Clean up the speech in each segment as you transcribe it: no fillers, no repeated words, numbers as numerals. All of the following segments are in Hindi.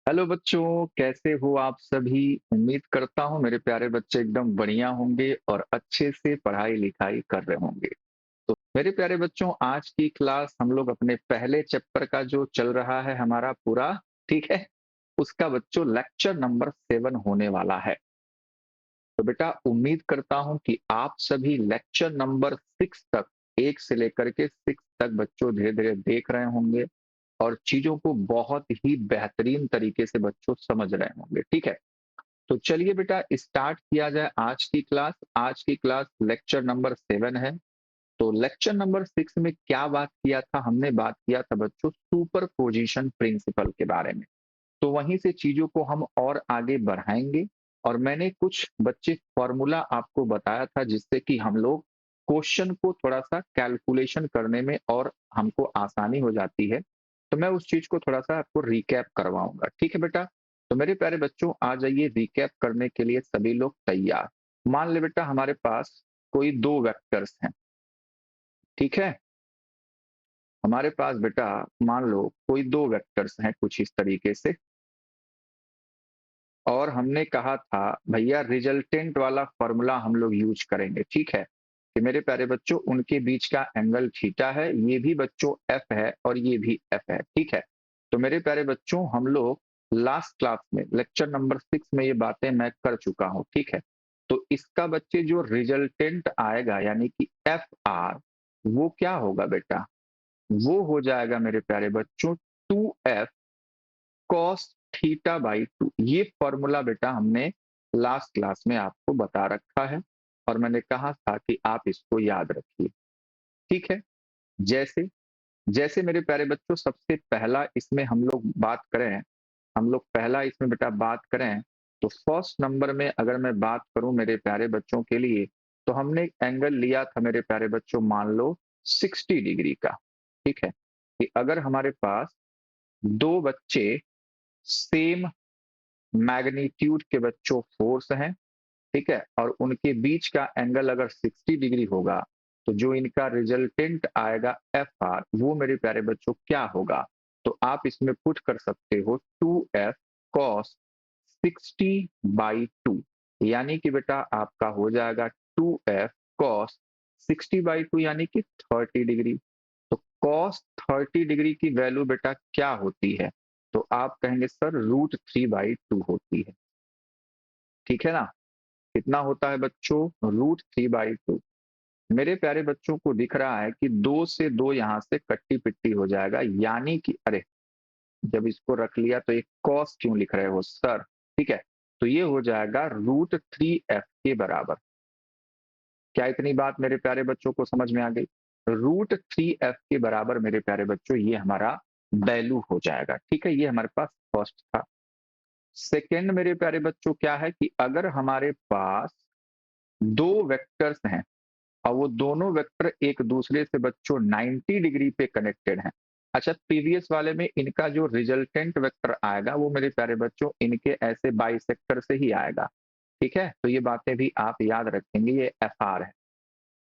हेलो बच्चों, कैसे हो आप सभी। उम्मीद करता हूँ मेरे प्यारे बच्चे एकदम बढ़िया होंगे और अच्छे से पढ़ाई लिखाई कर रहे होंगे। तो मेरे प्यारे बच्चों, आज की क्लास हम लोग अपने पहले चैप्टर का जो चल रहा है हमारा पूरा, ठीक है, उसका बच्चों लेक्चर नंबर 7 होने वाला है। तो बेटा उम्मीद करता हूँ कि आप सभी लेक्चर नंबर 6 तक, 1 से लेकर के 6 तक बच्चों धीरे धीरे देख रहे होंगे और चीजों को बहुत ही बेहतरीन तरीके से बच्चों समझ रहे होंगे। ठीक है, तो चलिए बेटा स्टार्ट किया जाए आज की क्लास। आज की क्लास लेक्चर नंबर 7 है। तो लेक्चर नंबर 6 में क्या बात किया था, हमने बात किया था बच्चों सुपर पोजिशन प्रिंसिपल के बारे में। तो वहीं से चीजों को हम और आगे बढ़ाएंगे और मैंने कुछ बच्चे फॉर्मूला आपको बताया था जिससे कि हम लोग क्वेश्चन को थोड़ा सा कैलकुलेशन करने में और हमको आसानी हो जाती है। तो मैं उस चीज को थोड़ा सा आपको रिकैप करवाऊंगा। ठीक है बेटा, तो मेरे प्यारे बच्चों आ जाइए, रिकैप करने के लिए सभी लोग तैयार। मान ले बेटा हमारे पास कोई दो वेक्टर्स हैं। ठीक है, हमारे पास बेटा मान लो कोई दो वेक्टर्स हैं कुछ इस तरीके से, और हमने कहा था भैया रिजल्टेंट वाला फॉर्मूला हम लोग यूज करेंगे। ठीक है, कि मेरे प्यारे बच्चों उनके बीच का एंगल थीटा है, ये भी बच्चों एफ है और ये भी एफ है। ठीक है, तो मेरे प्यारे बच्चों हम लोग लास्ट क्लास में लेक्चर नंबर 6 में ये बातें मैं कर चुका हूं। ठीक है, तो इसका बच्चे जो रिजल्टेंट आएगा यानी कि एफ आर, वो क्या होगा बेटा, वो हो जाएगा मेरे प्यारे बच्चों 2f कॉस थीटा बाई 2। ये फॉर्मूला बेटा हमने लास्ट क्लास में आपको बता रखा है और मैंने कहा था कि आप इसको याद रखिए। ठीक है, जैसे जैसे मेरे प्यारे बच्चों सबसे पहला इसमें हम लोग बात करें, हम लोग पहला इसमें बेटा बात करें, तो फर्स्ट नंबर में अगर मैं बात करूं मेरे प्यारे बच्चों के लिए, तो हमने एक एंगल लिया था मेरे प्यारे बच्चों, मान लो 60 डिग्री का। ठीक है, कि अगर हमारे पास दो बच्चे सेम मैग्नीट्यूड के बच्चों फोर्स हैं, ठीक है, और उनके बीच का एंगल अगर 60 डिग्री होगा, तो जो इनका रिजल्टेंट आएगा एफ आर, वो मेरे प्यारे बच्चों क्या होगा, तो आप इसमें पुट कर सकते हो 2f cos 60/2। यानी कि बेटा आपका हो जाएगा 2f cos 60/2 यानी कि 30 डिग्री। तो cos 30 डिग्री की वैल्यू बेटा क्या होती है, तो आप कहेंगे सर √3/2 होती है। ठीक है ना, कितना होता है बच्चों, √3/2। मेरे प्यारे बच्चों को दिख रहा है कि दो से दो यहां से कट्टी पिट्टी हो जाएगा, यानी कि अरे जब इसको रख लिया तो एक कॉस क्यों लिख रहे हो सर। ठीक है, तो ये हो जाएगा √3f के बराबर। क्या इतनी बात मेरे प्यारे बच्चों को समझ में आ गई। √3f के बराबर मेरे प्यारे बच्चों ये हमारा वैल्यू हो जाएगा। ठीक है, ये हमारे पास फर्स्ट था। सेकेंड मेरे प्यारे बच्चों क्या है कि अगर हमारे पास दो वेक्टर्स हैं और वो दोनों वेक्टर एक दूसरे से बच्चों 90 डिग्री पे कनेक्टेड हैं। अच्छा, प्रीवियस वाले में इनका जो रिजल्टेंट वेक्टर आएगा वो मेरे प्यारे बच्चों इनके ऐसे बाइसेक्टर से ही आएगा। ठीक है, तो ये बातें भी आप याद रखेंगे। ये एफ आर है,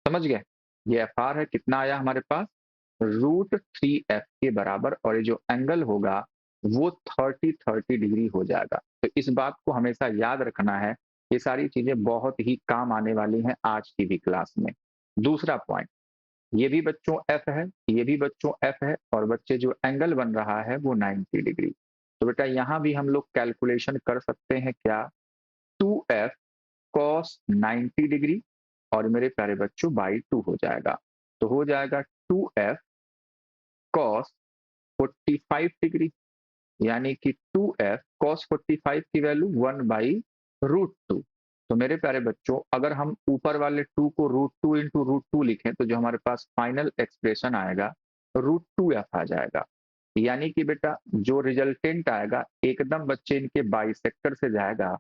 समझ गए, ये एफ आर है, कितना आया हमारे पास √3f के बराबर, और ये जो एंगल होगा वो 30 डिग्री हो जाएगा। तो इस बात को हमेशा याद रखना है, ये सारी चीजें बहुत ही काम आने वाली हैं आज की भी क्लास में। दूसरा पॉइंट, ये भी बच्चों एफ है, ये भी बच्चों एफ है, और बच्चे जो एंगल बन रहा है वो 90 डिग्री। तो बेटा यहां भी हम लोग कैलकुलेशन कर सकते हैं क्या, 2f cos 90 डिग्री और मेरे प्यारे बच्चों बाई 2 हो जाएगा। तो हो जाएगा 2f cos 45 डिग्री, यानी कि 2f cos 45 की वैल्यू 1/√2। तो मेरे प्यारे बच्चों अगर हम ऊपर वाले 2 को √2 इंटू √2 लिखें तो जो हमारे पास फाइनल एक्सप्रेशन आएगा √2f आ जाएगा। यानी कि बेटा जो रिजल्टेंट आएगा एकदम बच्चे इनके बाइसेक्टर से जाएगा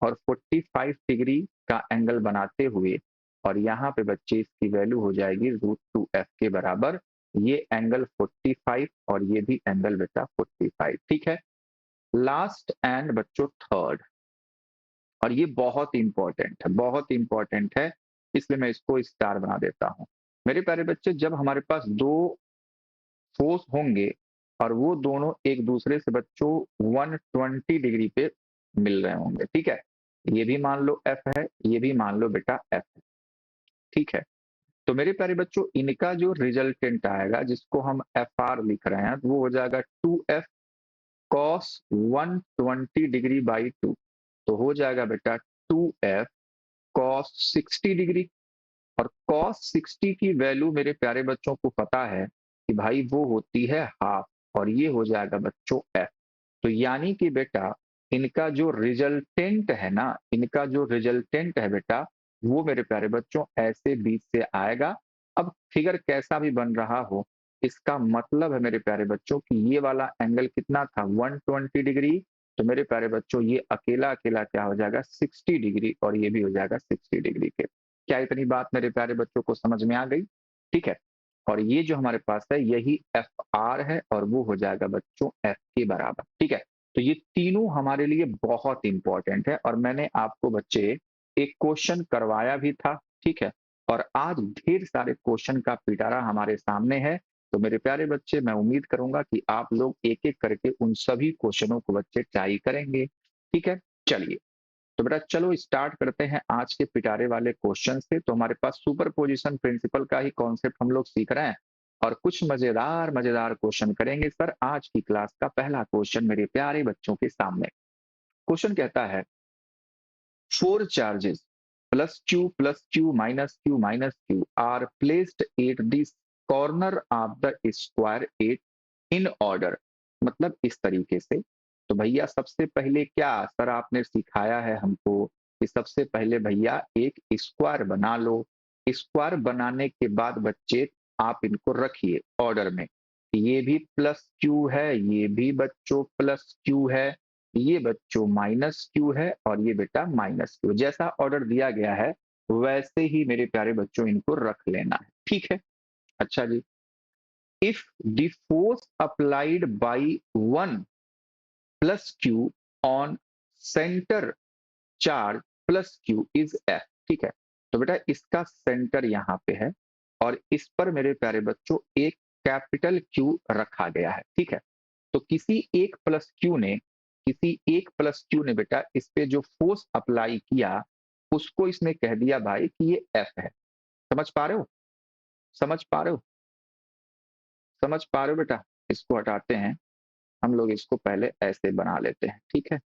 और 45 डिग्री का एंगल बनाते हुए, और यहाँ पे बच्चे इसकी वैल्यू हो जाएगी √2f के बराबर। ये एंगल 45 और ये भी एंगल बेटा 45। ठीक है, लास्ट एंड बच्चों थर्ड, और ये बहुत इंपॉर्टेंट है, बहुत इंपॉर्टेंट है, इसलिए मैं इसको स्टार बना देता हूं। मेरे प्यारे बच्चे जब हमारे पास दो फोर्स होंगे और वो दोनों एक दूसरे से बच्चों 120 डिग्री पे मिल रहे होंगे, ठीक है। ये भी मान लो एफ है, ये भी मान लो बेटा एफ है, ठीक है। तो मेरे प्यारे बच्चों इनका जो रिजल्टेंट आएगा जिसको हम एफ आर लिख रहे हैं वो हो जाएगा 2f cos 120 डिग्री बाई 2। तो हो जाएगा बेटा 2f cos 60 डिग्री। और cos 60 की वैल्यू मेरे प्यारे बच्चों को पता है कि भाई वो होती है हाफ, और ये हो जाएगा बच्चों f। तो यानी कि बेटा इनका जो रिजल्टेंट है ना, इनका जो रिजल्टेंट है बेटा वो मेरे प्यारे बच्चों ऐसे बीच से आएगा। अब फिगर कैसा भी बन रहा हो, इसका मतलब है मेरे प्यारे बच्चों कि ये वाला एंगल कितना था 120 डिग्री, तो मेरे प्यारे बच्चों ये अकेला अकेला क्या हो जाएगा 60 डिग्री, और ये भी हो जाएगा 60 डिग्री के। क्या इतनी बात मेरे प्यारे बच्चों को समझ में आ गई? ठीक है। और ये जो हमारे पास है यही एफ आर है, और वो हो जाएगा बच्चों एफ के बराबर, ठीक है। तो ये तीनों हमारे लिए बहुत इंपॉर्टेंट है, और मैंने आपको बच्चे एक क्वेश्चन करवाया भी था, ठीक है। और आज ढेर सारे क्वेश्चन का पिटारा हमारे सामने है। तो मेरे प्यारे बच्चे मैं उम्मीद करूंगा कि आप लोग एक एक करके उन सभी क्वेश्चनों को बच्चे ट्राई करेंगे, ठीक है। चलिए तो बेटा चलो स्टार्ट करते हैं आज के पिटारे वाले क्वेश्चन से। तो हमारे पास सुपर पोजिशन प्रिंसिपल का ही कॉन्सेप्ट हम लोग सीख रहे हैं, और कुछ मजेदार मजेदार क्वेश्चन करेंगे सर। आज की क्लास का पहला क्वेश्चन मेरे प्यारे बच्चों के सामने। क्वेश्चन कहता है 4 charges plus q minus q are placed at this corner of the square at in order. मतलब इस तरीके से। तो भैया सबसे पहले क्या सर आपने सिखाया है हमको कि सबसे पहले भैया एक स्क्वायर बना लो। स्क्वायर बनाने के बाद बच्चे आप इनको रखिए ऑर्डर में। ये भी प्लस क्यू है, ये भी बच्चों प्लस क्यू है, ये बच्चों माइनस क्यू है, और ये बेटा माइनस क्यू। जैसा ऑर्डर दिया गया है वैसे ही मेरे प्यारे बच्चों इनको रख लेना है, ठीक है। अच्छा जी, if the force applied by 1 plus q on center charge plus q is f, ठीक है। तो बेटा इसका सेंटर यहाँ पे है, और इस पर मेरे प्यारे बच्चों एक कैपिटल Q रखा गया है, ठीक है। तो किसी एक प्लस क्यू ने बेटा इस पे जो फोर्स अप्लाई किया उसको इसने कह दिया भाई कि ये एफ है। समझ पा रहे हो? समझ पा रहे हो? समझ पा रहे हो बेटा? इसको हटाते हैं, हम लोग इसको पहले ऐसे बना लेते हैं, ठीक है।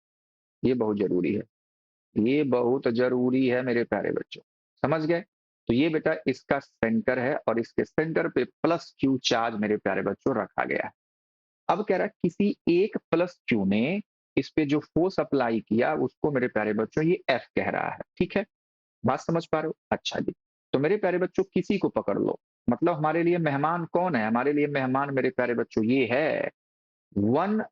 ये बहुत जरूरी है, ये बहुत जरूरी है मेरे प्यारे बच्चों। समझ गए? तो ये बेटा इसका सेंटर है, और इसके सेंटर पे प्लस क्यू चार्ज मेरे प्यारे बच्चों रखा गया है। अब कह रहा है किसी एक प्लस क्यू ने इस पे जो फोर्स अप्लाई किया उसको मेरे प्यारे बच्चों ये एफ कह रहा है, ठीक है। बात समझ पा रहे हो? अच्छा जी। तो मेरे प्यारे बच्चों किसी को पकड़ लो। मतलब हमारे लिए मेहमान कौन है? हमारे लिए मेहमान मेरे प्यारे बच्चों ये है one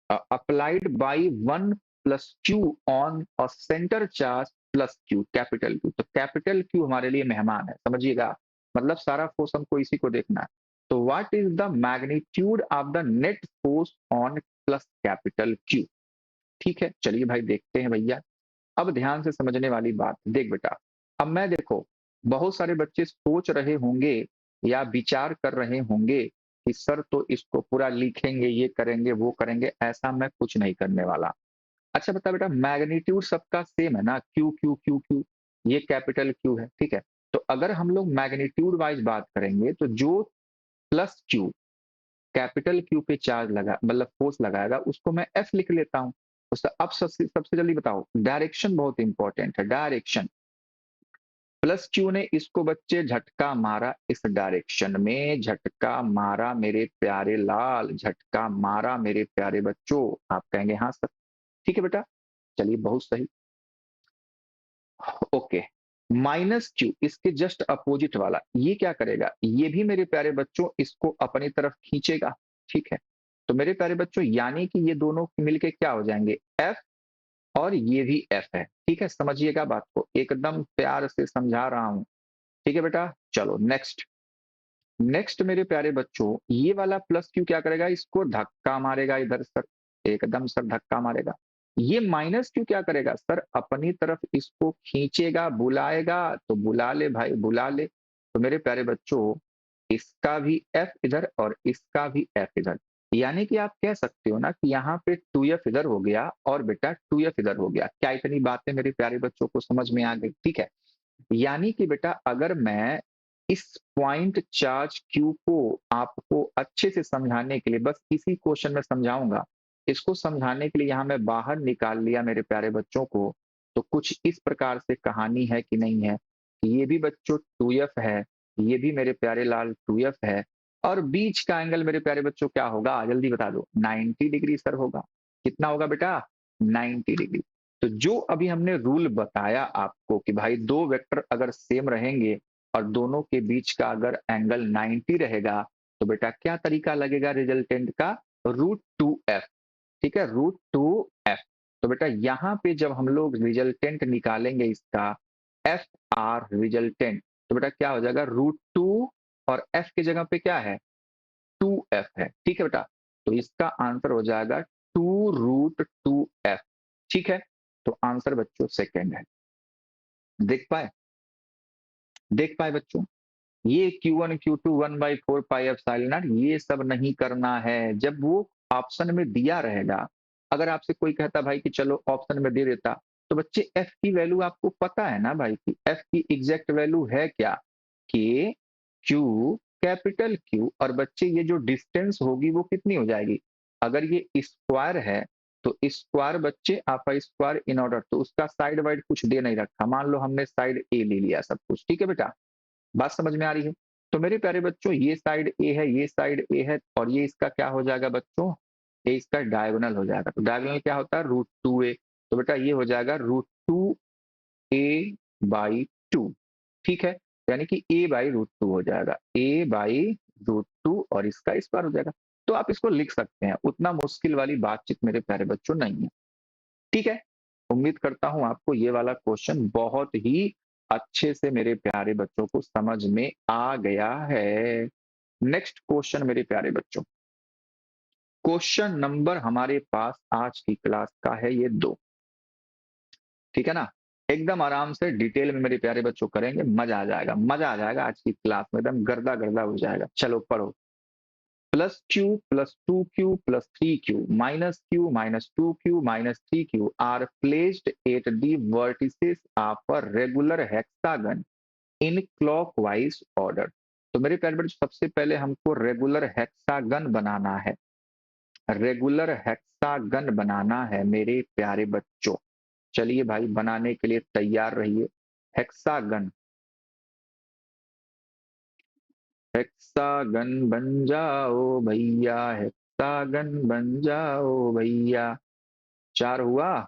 applied by 1 plus q on a center charge plus q capital Q। तो कैपिटल Q हमारे लिए मेहमान है, समझिएगा। मतलब सारा फोर्स हमको इसी को देखना है। तो what is the magnitude of the net force on plus capital Q? ठीक है, चलिए भाई देखते हैं भैया। अब ध्यान से समझने वाली बात देख बेटा। अब मैं देखो बहुत सारे बच्चे सोच रहे होंगे या विचार कर रहे होंगे कि सर तो इसको पूरा लिखेंगे, ये करेंगे वो करेंगे। ऐसा मैं कुछ नहीं करने वाला। अच्छा बता बेटा मैग्नीट्यूड सबका सेम है ना, क्यू क्यू क्यू क्यू, ये कैपिटल क्यू है, ठीक है। तो अगर हम लोग मैग्नीट्यूड वाइज बात करेंगे तो जो प्लस क्यू कैपिटल क्यू पे चार्ज लगा मतलब फोर्स लगाएगा उसको मैं एफ लिख लेता हूं। तो अब सबसे जल्दी बताओ, डायरेक्शन बहुत इंपॉर्टेंट है। डायरेक्शन प्लस क्यू ने इसको बच्चे झटका मारा, इस डायरेक्शन में झटका मारा मेरे प्यारे लाल, झटका मारा मेरे प्यारे बच्चों। आप कहेंगे हाँ सर, ठीक है बेटा। चलिए बहुत सही, ओके। माइनस क्यू इसके जस्ट अपोजिट वाला ये क्या करेगा? ये भी मेरे प्यारे बच्चों इसको अपनी तरफ खींचेगा, ठीक है। तो मेरे प्यारे बच्चों यानी कि ये दोनों मिलके क्या हो जाएंगे एफ, और ये भी एफ है, ठीक है। समझिएगा बात को, एकदम प्यार से समझा रहा हूं, ठीक है बेटा। चलो नेक्स्ट। नेक्स्ट मेरे प्यारे बच्चों ये वाला प्लस क्यू क्या करेगा? इसको धक्का मारेगा इधर सर, एकदम सर धक्का मारेगा। ये माइनस क्यू क्या करेगा सर? अपनी तरफ इसको खींचेगा, बुलाएगा। तो बुला ले भाई बुला ले। तो मेरे प्यारे बच्चों इसका भी एफ इधर और इसका भी एफ इधर। यानी कि आप कह सकते हो ना कि यहाँ पे 2f इधर हो गया और बेटा 2f इधर हो गया। क्या इतनी बातें मेरे प्यारे बच्चों को समझ में आ गई? ठीक है। यानी कि बेटा अगर मैं इस पॉइंट चार्ज Q को आपको अच्छे से समझाने के लिए बस इसी क्वेश्चन में समझाऊंगा, इसको समझाने के लिए यहाँ मैं बाहर निकाल लिया मेरे प्यारे बच्चों को, तो कुछ इस प्रकार से कहानी है कि नहीं है, ये भी बच्चों 2f है, ये भी मेरे प्यारे लाल 2f है, और बीच का एंगल मेरे प्यारे बच्चों क्या होगा, जल्दी बता दो। 90 डिग्री सर होगा। कितना होगा बेटा? 90 डिग्री। तो जो अभी हमने रूल बताया आपको कि भाई दो वेक्टर अगर सेम रहेंगे और दोनों के बीच का अगर एंगल 90 रहेगा, तो बेटा क्या तरीका लगेगा रिजल्टेंट का? √2f। ठीक है, √2f। तो बेटा यहाँ पे जब हम लोग रिजल्टेंट निकालेंगे इसका, एफ आर रिजल्टेंट, तो बेटा क्या हो जाएगा? √2, और एफ की जगह पे क्या है? 2f है। ठीक है बेटा, तो इसका आंसर हो जाएगा 2√2f। ठीक है, तो आंसर बच्चों सेकंड है। देख पाए? देख पाए बच्चों? ये Q1 Q2 1/4 pi epsilon not ये सब नहीं करना है। जब वो ऑप्शन में दिया रहेगा, अगर आपसे कोई कहता भाई कि चलो ऑप्शन में दे देता, तो बच्चे f की वैल्यू आपको पता है ना भाई कि f की एग्जैक्ट वैल्यू है क्या? K Q कैपिटल Q, और बच्चे ये जो डिस्टेंस होगी वो कितनी हो जाएगी? अगर ये स्क्वायर है तो स्क्वायर बच्चे आप स्क्वायर इन ऑर्डर, तो उसका साइड वाइड कुछ दे नहीं रखा। मान लो हमने साइड ए ले लिया सब कुछ। ठीक है बेटा, बात समझ में आ रही है? तो मेरे प्यारे बच्चों ये साइड ए है, ये साइड ए है, और ये इसका क्या हो जाएगा बच्चों? ये इसका डायगोनल हो जाएगा। तो डायगोनल क्या होता है? √2a। तो बेटा ये हो जाएगा √2a/2। ठीक है, यानी कि a/√2 हो जाएगा, a/√2, और इसका स्क्वायर हो जाएगा। तो आप इसको लिख सकते हैं, उतना मुश्किल वाली बातचीत मेरे प्यारे बच्चों नहीं है। ठीक है, उम्मीद करता हूं आपको ये वाला क्वेश्चन बहुत ही अच्छे से मेरे प्यारे बच्चों को समझ में आ गया है। नेक्स्ट क्वेश्चन मेरे प्यारे बच्चों, क्वेश्चन नंबर हमारे पास आज की क्लास का है ये 2। ठीक है ना, एकदम आराम से डिटेल में मेरे प्यारे बच्चों करेंगे, मजा आ जाएगा, मजा आ जाएगा आज की क्लास में, एकदम गर्दा गर्दा हो जाएगा। चलो पढ़ो। +q +2q +3q -q -2q -3q are placed at the vertices of a regular hexagon in clockwise order। तो मेरे प्यारे बच्चों सबसे पहले हमको रेगुलर हेक्सागन बनाना है, रेगुलर हेक्सागन बनाना है मेरे प्यारे बच्चों। चलिए भाई बनाने के लिए तैयार रहिए। हेक्सागन, हेक्सागन बन जाओ भैया, हेक्सागन बन जाओ भैया। 4 हुआ।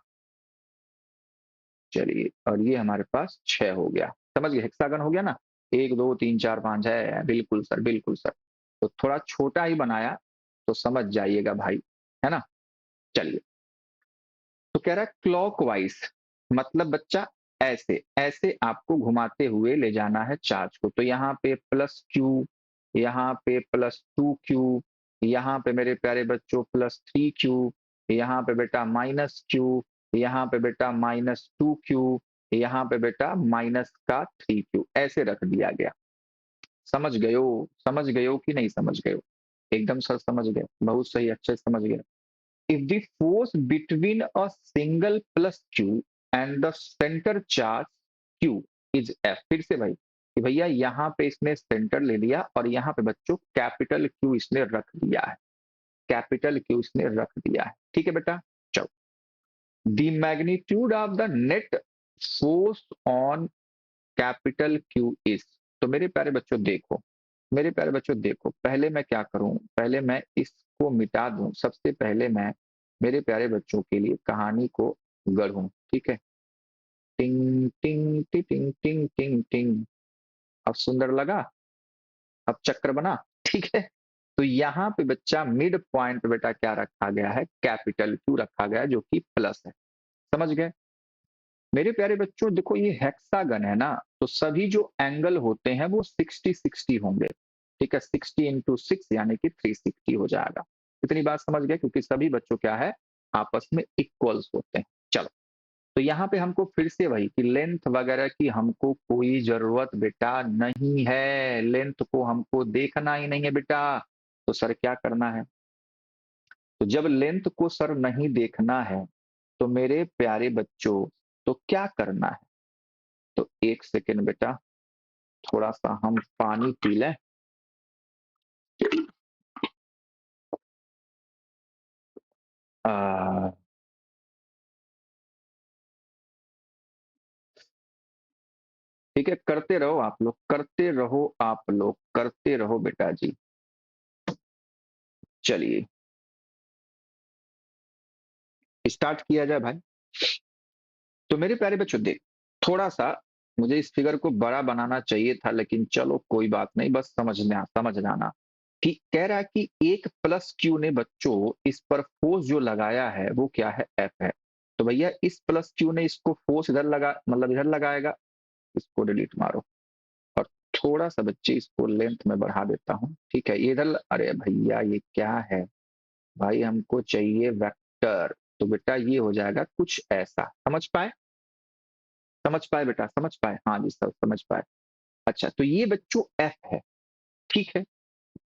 चलिए, और ये हमारे पास 6 हो गया। समझ गए? हेक्सागन हो गया ना। 1 2 3 4 5 है, बिल्कुल सर, बिल्कुल सर। तो थोड़ा छोटा ही बनाया, तो समझ जाइएगा भाई, है ना। चलिए, तो कह रहा है क्लॉकवाइज, मतलब बच्चा ऐसे ऐसे आपको घुमाते हुए ले जाना है चार्ज को। तो यहाँ पे +q, यहाँ पे +2q, यहाँ पे मेरे प्यारे बच्चों +3q, यहाँ पे बेटा -q, यहाँ पे बेटा -2q, यहाँ पे बेटा माइनस का 3q, ऐसे रख दिया गया। समझ गए हो? समझ गए हो कि नहीं समझ गए हो? एकदम सर समझ गए, बहुत सही, अच्छे से समझ गए। If the force between a single plus q and the center charge q is f, फिर से भाई कि भैया यहाँ पे इसने सेंटर ले लिया और यहाँ पे बच्चों कैपिटल Q इसने रख दिया है, कैपिटल Q इसने रख दिया है। ठीक है बेटा, चलो। The magnitude of the net force on capital Q is, तो मेरे प्यारे बच्चों देखो, मेरे प्यारे बच्चों देखो, पहले मैं क्या करूं, पहले मैं इसको मिटा दूं। सबसे पहले मैं मेरे प्यारे बच्चों के लिए कहानी को गढ़ूं। ठीक है, टिंग टिंग टिंग टिंग टिंग टिंग टिंग। अब सुंदर लगा? अब चक्र बना। ठीक है, तो यहाँ पे बच्चा मिड पॉइंट बेटा क्या रखा गया है? कैपिटल Q रखा गया है, जो कि प्लस है। समझ गए? मेरे प्यारे बच्चों देखो, ये हेक्सागन है ना, तो सभी जो एंगल होते हैं वो 60-60 होंगे। ठीक है, 60 × 6 यानी कि 360 हो जाएगा। इतनी बात समझ गए? क्योंकि सभी बच्चों क्या है, आपस में इक्वल्स होते हैं। चलो, तो यहाँ पे हमको फिर से वही कि लेंथ वगैरह की हमको कोई जरूरत बेटा नहीं है, लेंथ को हमको देखना ही नहीं है बेटा। तो सर क्या करना है? तो जब लेंथ को सर नहीं देखना है तो मेरे प्यारे बच्चों तो क्या करना है? तो एक सेकेंड बेटा, थोड़ा सा हम पानी पी लें। आ, ठीक है, करते रहो आप लोग, करते रहो आप लोग, करते रहो बेटा जी। चलिए स्टार्ट किया जाए भाई। तो मेरे प्यारे बच्चों देख, थोड़ा सा मुझे इस फिगर को बड़ा बनाना चाहिए था, लेकिन चलो कोई बात नहीं, बस समझ जाना कि कह रहा है कि एक प्लस क्यू ने बच्चों इस पर फोर्स जो लगाया है वो क्या है? एफ है। तो भैया इस प्लस क्यू ने इसको फोर्स इधर लगा, मतलब इधर लगाएगा, इसको डिलीट मारो। और थोड़ा सा बच्चे इसको लेंथ में बढ़ा देता हूँ, ठीक है? ये इधर, अरे भैया ये क्या है भाई, हमको चाहिए वेक्टर। तो बेटा ये हो जाएगा कुछ ऐसा, समझ पाए? समझ पाए बेटा, समझ पाए? हाँ जी सर, समझ पाए। अच्छा, तो ये बच्चों एफ है, ठीक है?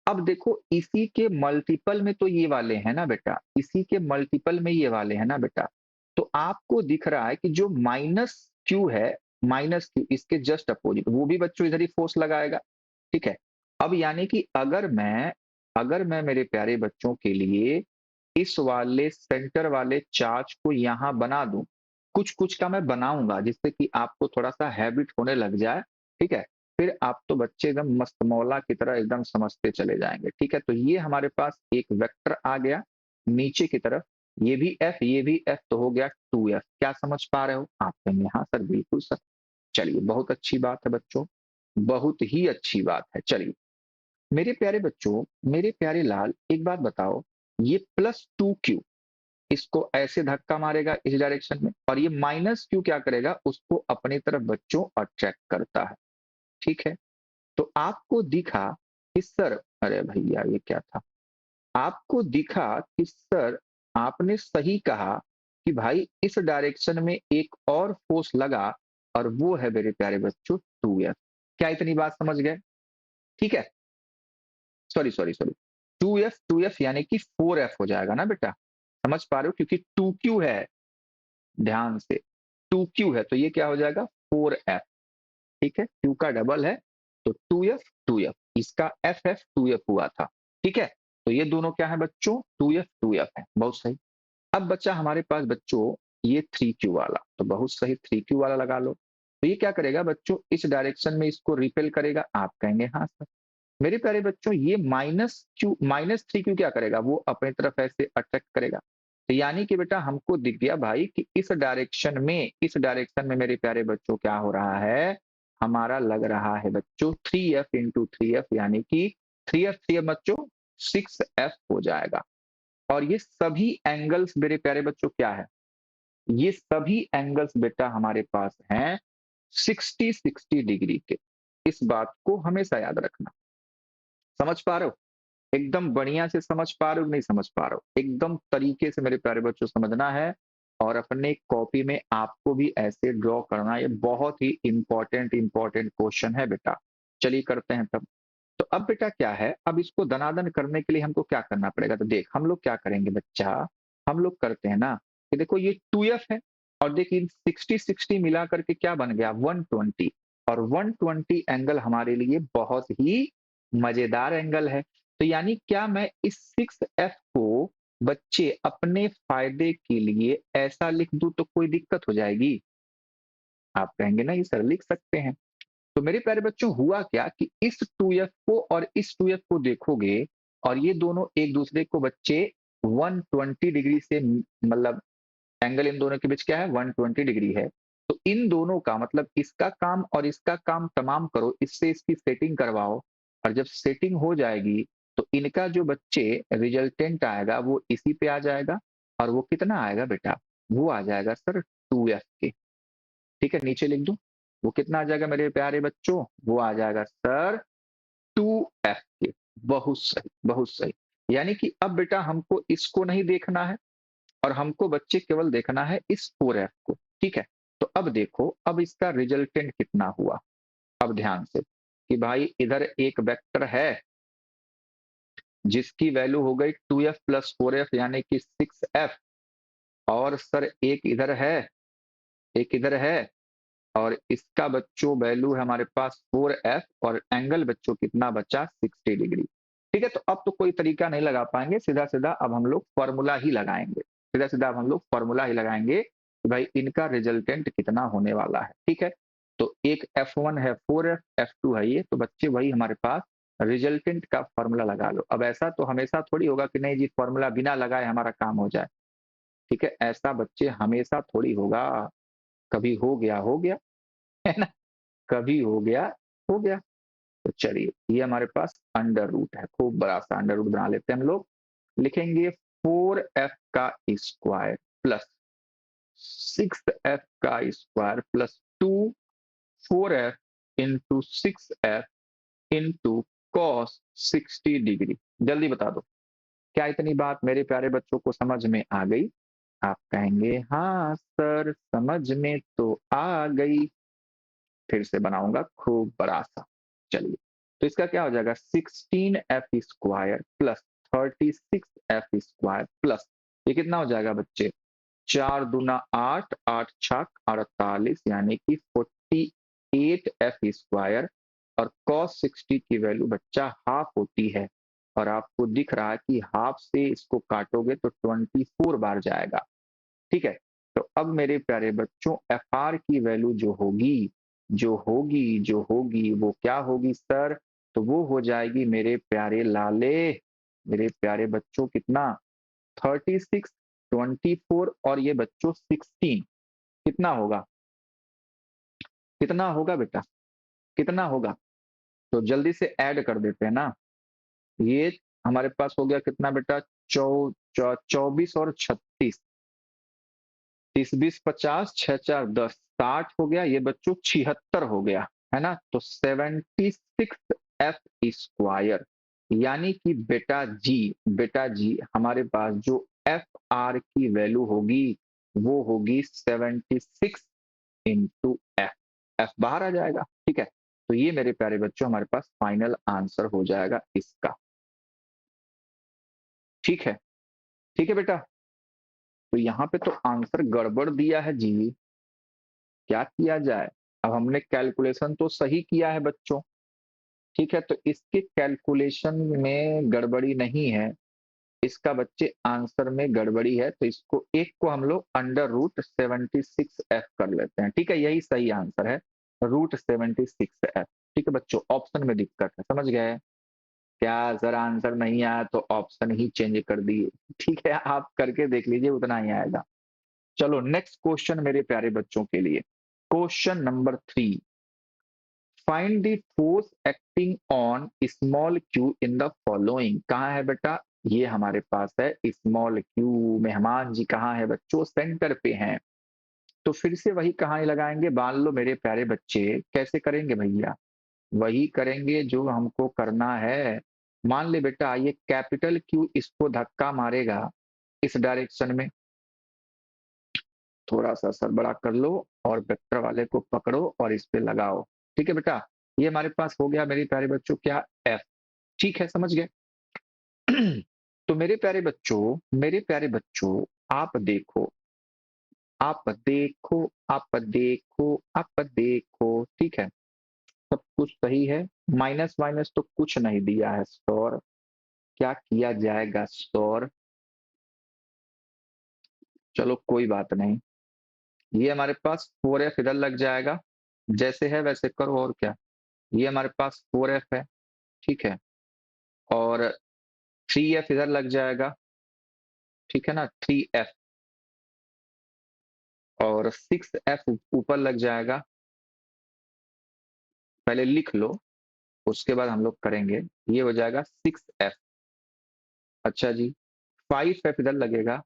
अब देखो इसी के मल्टीपल में तो ये वाले हैं ना बेटा, इसी के मल्टीपल में ये वाले हैं ना बेटा। तो आपको दिख रहा है कि जो माइनस क्यू है, माइनस क्यू इसके जस्ट अपोजिट, वो भी बच्चों इधर ही फोर्स लगाएगा, ठीक है? अब यानी कि अगर मैं मेरे प्यारे बच्चों के लिए इस वाले सेंटर वाले चार्ज को यहां बना दूं, कुछ कुछ का मैं बनाऊंगा जिससे कि आपको थोड़ा सा हैबिट होने लग जाए, ठीक है? फिर आप तो बच्चे एकदम मस्त मौला की तरह एकदम समझते चले जाएंगे, ठीक है? तो ये हमारे पास एक वेक्टर आ गया नीचे की तरफ, ये भी एफ, ये भी एफ, तो हो गया 2F। क्या समझ पा रहे हो आप? कहेंगे हाँ सर, बिल्कुल सर। चलिए बहुत अच्छी बात है बच्चों, बहुत ही अच्छी बात है। चलिए मेरे प्यारे बच्चों, मेरे प्यारे लाल, एक बात बताओ, ये +2Q इसको ऐसे धक्का मारेगा इस डायरेक्शन में, और ये -Q क्या करेगा, उसको अपनी तरफ बच्चों अट्रैक्ट करता है, ठीक है? तो आपको दिखा कि सर, अरे भैया ये क्या था, आपको दिखा कि सर आपने सही कहा कि भाई इस डायरेक्शन में एक और फोर्स लगा, और वो है मेरे प्यारे बच्चों 2F। क्या इतनी बात समझ गए? ठीक है, सॉरी सॉरी सॉरी, 2F यानी कि 4F हो जाएगा ना बेटा, समझ पा रहे हो? क्योंकि 2Q है, ध्यान से, 2Q है तो ये क्या हो जाएगा? 4F, ठीक है? Q का डबल है तो 2F, इसका FF 2F हुआ था, ठीक है? तो ये दोनों क्या है बच्चों? 2F है, बहुत सही। अब बच्चा हमारे पास बच्चों ये 3Q वाला, तो बहुत सही, 3Q वाला लगा लो। तो ये क्या करेगा बच्चों, इस डायरेक्शन में इसको रिपेल करेगा, आप कहेंगे हाँ सर। मेरे प्यारे बच्चों ये -3Q क्या करेगा, वो अपनी तरफ ऐसे अट्रैक्ट करेगा। तो यानी कि बेटा हमको दिख गया भाई कि इस डायरेक्शन में मेरे प्यारे बच्चों क्या हो रहा है, हमारा लग रहा है बच्चों 3F × 3F, यानी कि 3F बच्चों 6F हो जाएगा। और ये सभी एंगल्स मेरे प्यारे बच्चों क्या है, ये सभी एंगल्स बेटा हमारे पास हैं 60-60 डिग्री के। इस बात को हमेशा याद रखना। समझ पा रहे हो? एकदम बढ़िया से समझ पा रहे हो, नहीं समझ पा रहे हो? एकदम तरीके से मेरे प्यारे बच्चों समझना है, और अपने कॉपी में आपको भी ऐसे ड्रॉ करना है। ये बहुत ही इंपॉर्टेंट क्वेश्चन है बेटा। चलिए करते हैं तब। तो अब बेटा क्या है, अब इसको दनादन करने के लिए हमको क्या करना पड़ेगा? तो देख हम लोग क्या करेंगे बच्चा, हम लोग करते हैं ना कि देखो ये 2F है, और देखिए 60-60 मिला करके क्या बन गया, 120। और 120 एंगल हमारे लिए बहुत ही मजेदार एंगल है। तो यानी क्या मैं इस 6F को बच्चे अपने फायदे के लिए ऐसा लिख दूं तो कोई दिक्कत हो जाएगी? आप कहेंगे नहीं सर, लिख सकते हैं। तो मेरे प्यारे बच्चों हुआ क्या कि इस 2F को और इस 2F को देखोगे, और ये दोनों एक दूसरे को बच्चे 120 डिग्री से, मतलब एंगल इन दोनों के बीच क्या है, 120 डिग्री है। तो इन दोनों का मतलब इसका काम और इसका काम तमाम करो, इससे इसकी सेटिंग करवाओ, और जब सेटिंग हो जाएगी तो इनका जो बच्चे रिजल्टेंट आएगा वो इसी पे आ जाएगा। और वो कितना आएगा बेटा, वो आ जाएगा सर 2F के, ठीक है? नीचे लिख दूं, वो कितना आ जाएगा मेरे प्यारे बच्चों, वो आ जाएगा सर 2F के। बहुत सही, बहुत सही। यानी कि अब बेटा हमको इसको नहीं देखना है, और हमको बच्चे केवल देखना है इस 4F को, ठीक है? तो अब देखो, अब इसका रिजल्टेंट कितना हुआ। अब ध्यान से कि भाई इधर एक वेक्टर है जिसकी वैल्यू हो गई 2f प्लस 4f यानी कि 6f। और सर एक इधर है, एक इधर है, और इसका बच्चों वैल्यू है हमारे पास 4f, और एंगल बच्चों कितना बचा 60 डिग्री। ठीक है, तो अब तो कोई तरीका नहीं लगा पाएंगे, सीधा सीधा अब हम लोग फॉर्मूला ही लगाएंगे, सीधा सीधा अब हम लोग फॉर्मूला ही लगाएंगे कि भाई इनका रिजल्टेंट कितना होने वाला है। ठीक है, तो एक f1 है 4f, f2 है ये, तो बच्चे वही हमारे पास रिजल्टेंट का फॉर्मूला लगा लो। अब ऐसा तो हमेशा थोड़ी होगा कि नहीं जी फॉर्मूला बिना लगाए हमारा काम हो जाए। ठीक है, ऐसा बच्चे हमेशा थोड़ी होगा, कभी हो गया है ना, कभी हो गया। तो चलिए ये हमारे पास अंडर रूट है, खूब बड़ा सा अंडर रूट बना लेते हैं हम लोग। लिखेंगे 4f का स्क्वायर प्लस 6f का square plus 4f into 6f into cos 60 degree. जल्दी बता दो, क्या इतनी बात मेरे प्यारे बच्चों को समझ में आ गई? आप कहेंगे हाँ सर समझ में तो आ गई। फिर से बनाऊंगा खूब बड़ा सा। चलिए, तो इसका क्या हो जाएगा 16f square plus 36f square plus ये कितना हो जाएगा बच्चे 4 दूना 8, 8 छक 48 यानी कि 48f स्क्वायर। और cos 60 की वैल्यू बच्चा हाफ होती है, और आपको दिख रहा है कि हाफ से इसको काटोगे तो 24 बार जाएगा। ठीक है, तो अब मेरे प्यारे बच्चों एफ आर की वैल्यू जो होगी वो क्या होगी सर? तो वो हो जाएगी मेरे प्यारे लाले, मेरे प्यारे बच्चों कितना 36, 24 और ये बच्चों 16 कितना होगा? कितना होगा बेटा, कितना होगा? तो जल्दी से ऐड कर देते हैं ना। ये हमारे पास हो गया कितना बेटा 24 और 36, 30 20 50, 6 4 10, 60 हो गया, ये बच्चों 76 हो गया, है ना। तो 76f स्क्वायर यानी कि बेटा जी हमारे पास जो एफ आर की वैल्यू होगी वो होगी 76 इंटू एफ। एफ बाहर आ जाएगा। ठीक है, तो ये मेरे प्यारे बच्चों हमारे पास फाइनल आंसर हो जाएगा इसका। ठीक है, ठीक है बेटा, तो यहाँ पे तो आंसर गड़बड़ दिया है जी, क्या किया जाए? अब हमने कैलकुलेशन तो सही किया है बच्चों। ठीक है, तो इसके कैलकुलेशन में गड़बड़ी नहीं है, इसका बच्चे आंसर में गड़बड़ी है, तो इसको एक को हम लोग √76f कर लेते हैं। ठीक है, यही सही आंसर है √76f। ठीक है बच्चों, ऑप्शन में दिक्कत है, समझ गए? क्या सर आंसर नहीं आया तो ऑप्शन ही चेंज कर दिए? ठीक है, आप करके देख लीजिए उतना ही आएगा। चलो नेक्स्ट क्वेश्चन मेरे प्यारे बच्चों के लिए, question number 3, find the force acting on small Q in the following. कहाँ है बेटा? ये हमारे पास है स्मॉल क्यू। मेहमान जी कहाँ है बच्चों? सेंटर पे हैं। तो फिर से वही कहानी लगाएंगे, मान लो मेरे प्यारे बच्चे। कैसे करेंगे भैया? वही करेंगे जो हमको करना है। मान ले बेटा ये कैपिटल क्यू इसको धक्का मारेगा इस डायरेक्शन में, थोड़ा सा सर बड़ा कर लो और वेक्टर वाले को पकड़ो और इस पे लगाओ। ठीक है बेटा, ये हमारे पास हो गया मेरे प्यारे बच्चों क्या एफ। ठीक है, समझ गए? तो मेरे प्यारे बच्चों आप देखो, आप देखो। ठीक है, सब कुछ सही है, माइनस माइनस तो कुछ नहीं दिया है सर, क्या किया जाएगा सर? चलो कोई बात नहीं, ये हमारे पास 4f इधर लग जाएगा, जैसे है वैसे करो और क्या। ये हमारे पास 4f है, ठीक है, और 3f इधर लग जाएगा, ठीक है ना, 3f, और 6f ऊपर लग जाएगा। पहले लिख लो, उसके बाद हम लोग करेंगे। ये हो जाएगा 6f। अच्छा जी, 5f इधर लगेगा,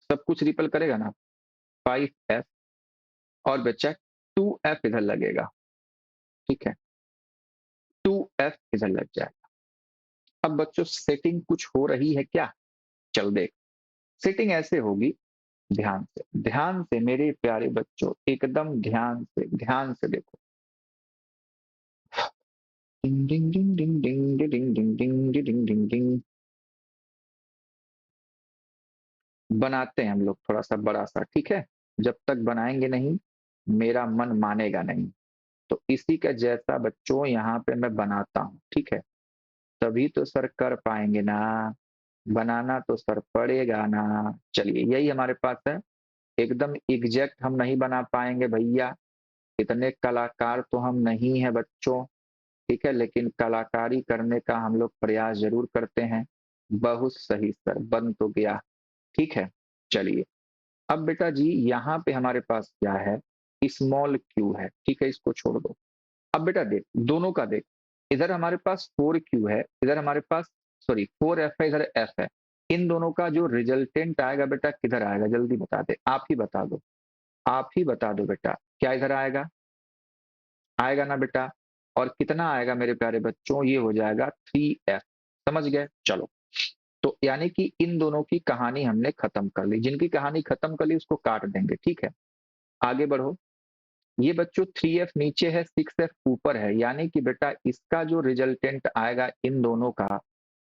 सब कुछ रिपल करेगा ना, 5f, और बच्चा 2f इधर लगेगा। ठीक है, 2f इधर लग जाएगा। अब बच्चों सेटिंग कुछ हो रही है क्या? चल देख, सेटिंग ऐसे होगी, ध्यान से मेरे प्यारे बच्चों, एकदम ध्यान से देखो। डिंग डिंग डिंग डिंग डिंग डिंग डिंग डिंग डिंग डिंग डिंग। बनाते हैं हम लोग थोड़ा सा बड़ा सा, ठीक है। जब तक बनाएंगे नहीं मेरा मन मानेगा नहीं। तो इसी का जैसा बच्चों यहाँ पे मैं बनाता हूँ, ठीक है। तभी तो सर कर पाएंगे ना, बनाना तो सर पड़ेगा ना। चलिए यही हमारे पास है। एकदम एग्जैक्ट हम नहीं बना पाएंगे भैया, इतने कलाकार तो हम नहीं है बच्चों, ठीक है। लेकिन कलाकारी करने का हम लोग प्रयास जरूर करते हैं। बहुत सही सर, बन तो गया, ठीक है। चलिए अब बेटा जी यहाँ पे हमारे पास क्या है, स्मॉल क्यू है, ठीक है, इसको छोड़ दो। अब बेटा देख दोनों का देख, इधर हमारे पास 4Q है, इधर हमारे पास सॉरी 4F है, इधर F है। इन दोनों का जो रिजल्टेंट आएगा बेटा किधर आएगा, जल्दी बता दे, आप ही बता दो, आप ही बता दो बेटा। क्या इधर आएगा, आएगा ना बेटा। और कितना आएगा मेरे प्यारे बच्चों, ये हो जाएगा 3F। समझ गए, चलो। तो यानी कि इन दोनों की कहानी हमने खत्म कर ली, जिनकी कहानी खत्म कर ली उसको काट देंगे, ठीक है। आगे बढ़ो। ये बच्चों 3F नीचे है, 6F ऊपर है, यानी कि बेटा इसका जो रिजल्टेंट आएगा इन दोनों का,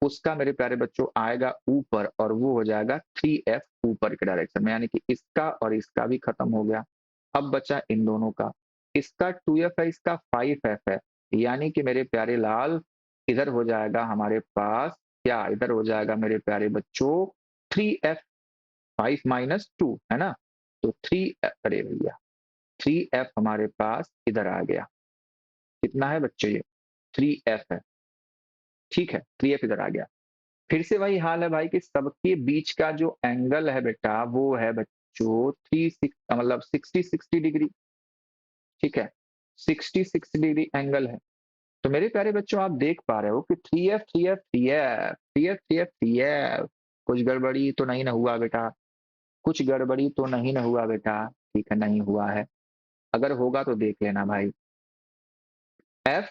उसका मेरे प्यारे बच्चों आएगा ऊपर, और वो हो जाएगा 3F ऊपर के डायरेक्शन में, यानी कि इसका और इसका भी खत्म हो गया। अब बचा इन दोनों का, इसका 2F है, इसका 5F है, यानी कि मेरे प्यारे लाल इधर हो जाएगा हमारे पास क्या, इधर हो जाएगा मेरे प्यारे बच्चों 3F, 5 - 2 है ना। तो 3, अरे भैया 3F हमारे पास इधर आ गया। कितना है बच्चों ये, 3F है, ठीक है, 3F इधर आ गया। फिर से वही हाल है भाई कि सबके बीच का जो एंगल है बेटा वो है बच्चों 60 डिग्री, ठीक है, 60 डिग्री एंगल है। तो मेरे प्यारे बच्चों आप देख पा रहे हो कि 3F 3F 3F 3F 3F 3F, कुछ गड़बड़ी तो नहीं ना हुआ बेटा, कुछ गड़बड़ी तो नहीं ना हुआ बेटा, ठीक है, नहीं हुआ है। अगर होगा तो देख लेना भाई। F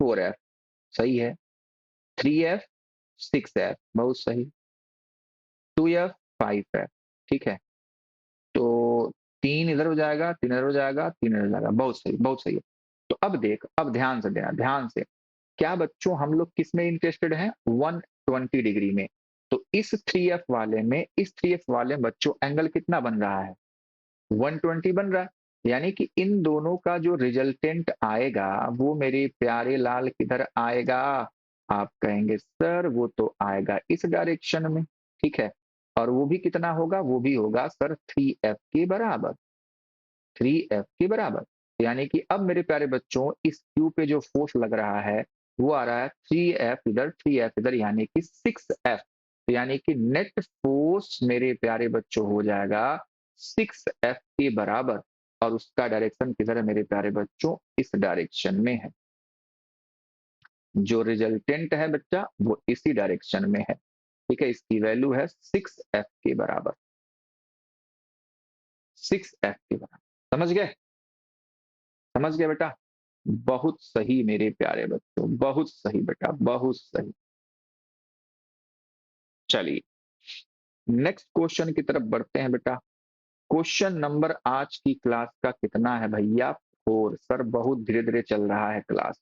4F सही है, 3F 6F बहुत सही, 2F 5F, ठीक है। तो 3 इधर हो जाएगा, 3 इधर हो जाएगा, 3 इधर हो जाएगा, बहुत सही, बहुत सही है। तो अब देख, अब ध्यान से देना, ध्यान से। क्या बच्चों हम लोग किस में इंटरेस्टेड हैं, 120 डिग्री में। तो इस 3F वाले में, इस 3F वाले में बच्चों एंगल कितना बन रहा है, 120 बन रहा है। यानी कि इन दोनों का जो रिजल्टेंट आएगा वो मेरे प्यारे लाल किधर आएगा, आप कहेंगे सर वो तो आएगा इस डायरेक्शन में, ठीक है। और वो भी कितना होगा, वो भी होगा सर 3F के बराबर, 3F के बराबर। यानी कि अब मेरे प्यारे बच्चों इस क्यू पे जो फोर्स लग रहा है वो आ रहा है 3F इधर, 3F इधर, यानी कि 6F। यानी कि नेट फोर्स मेरे प्यारे बच्चों हो जाएगा 6F के बराबर, और उसका डायरेक्शन किधर है मेरे प्यारे बच्चों, इस डायरेक्शन में है। जो रिजल्टेंट है बच्चा वो इसी डायरेक्शन में है, ठीक है। इसकी वैल्यू है 6F के बराबर, 6F के बराबर। समझ गए, समझ गए बेटा। बहुत सही मेरे प्यारे बच्चों, बहुत सही बेटा, बहुत सही। चलिए नेक्स्ट क्वेश्चन की तरफ बढ़ते हैं बेटा। क्वेश्चन नंबर आज की क्लास का कितना है भैया, 4। सर बहुत धीरे धीरे चल रहा है क्लास।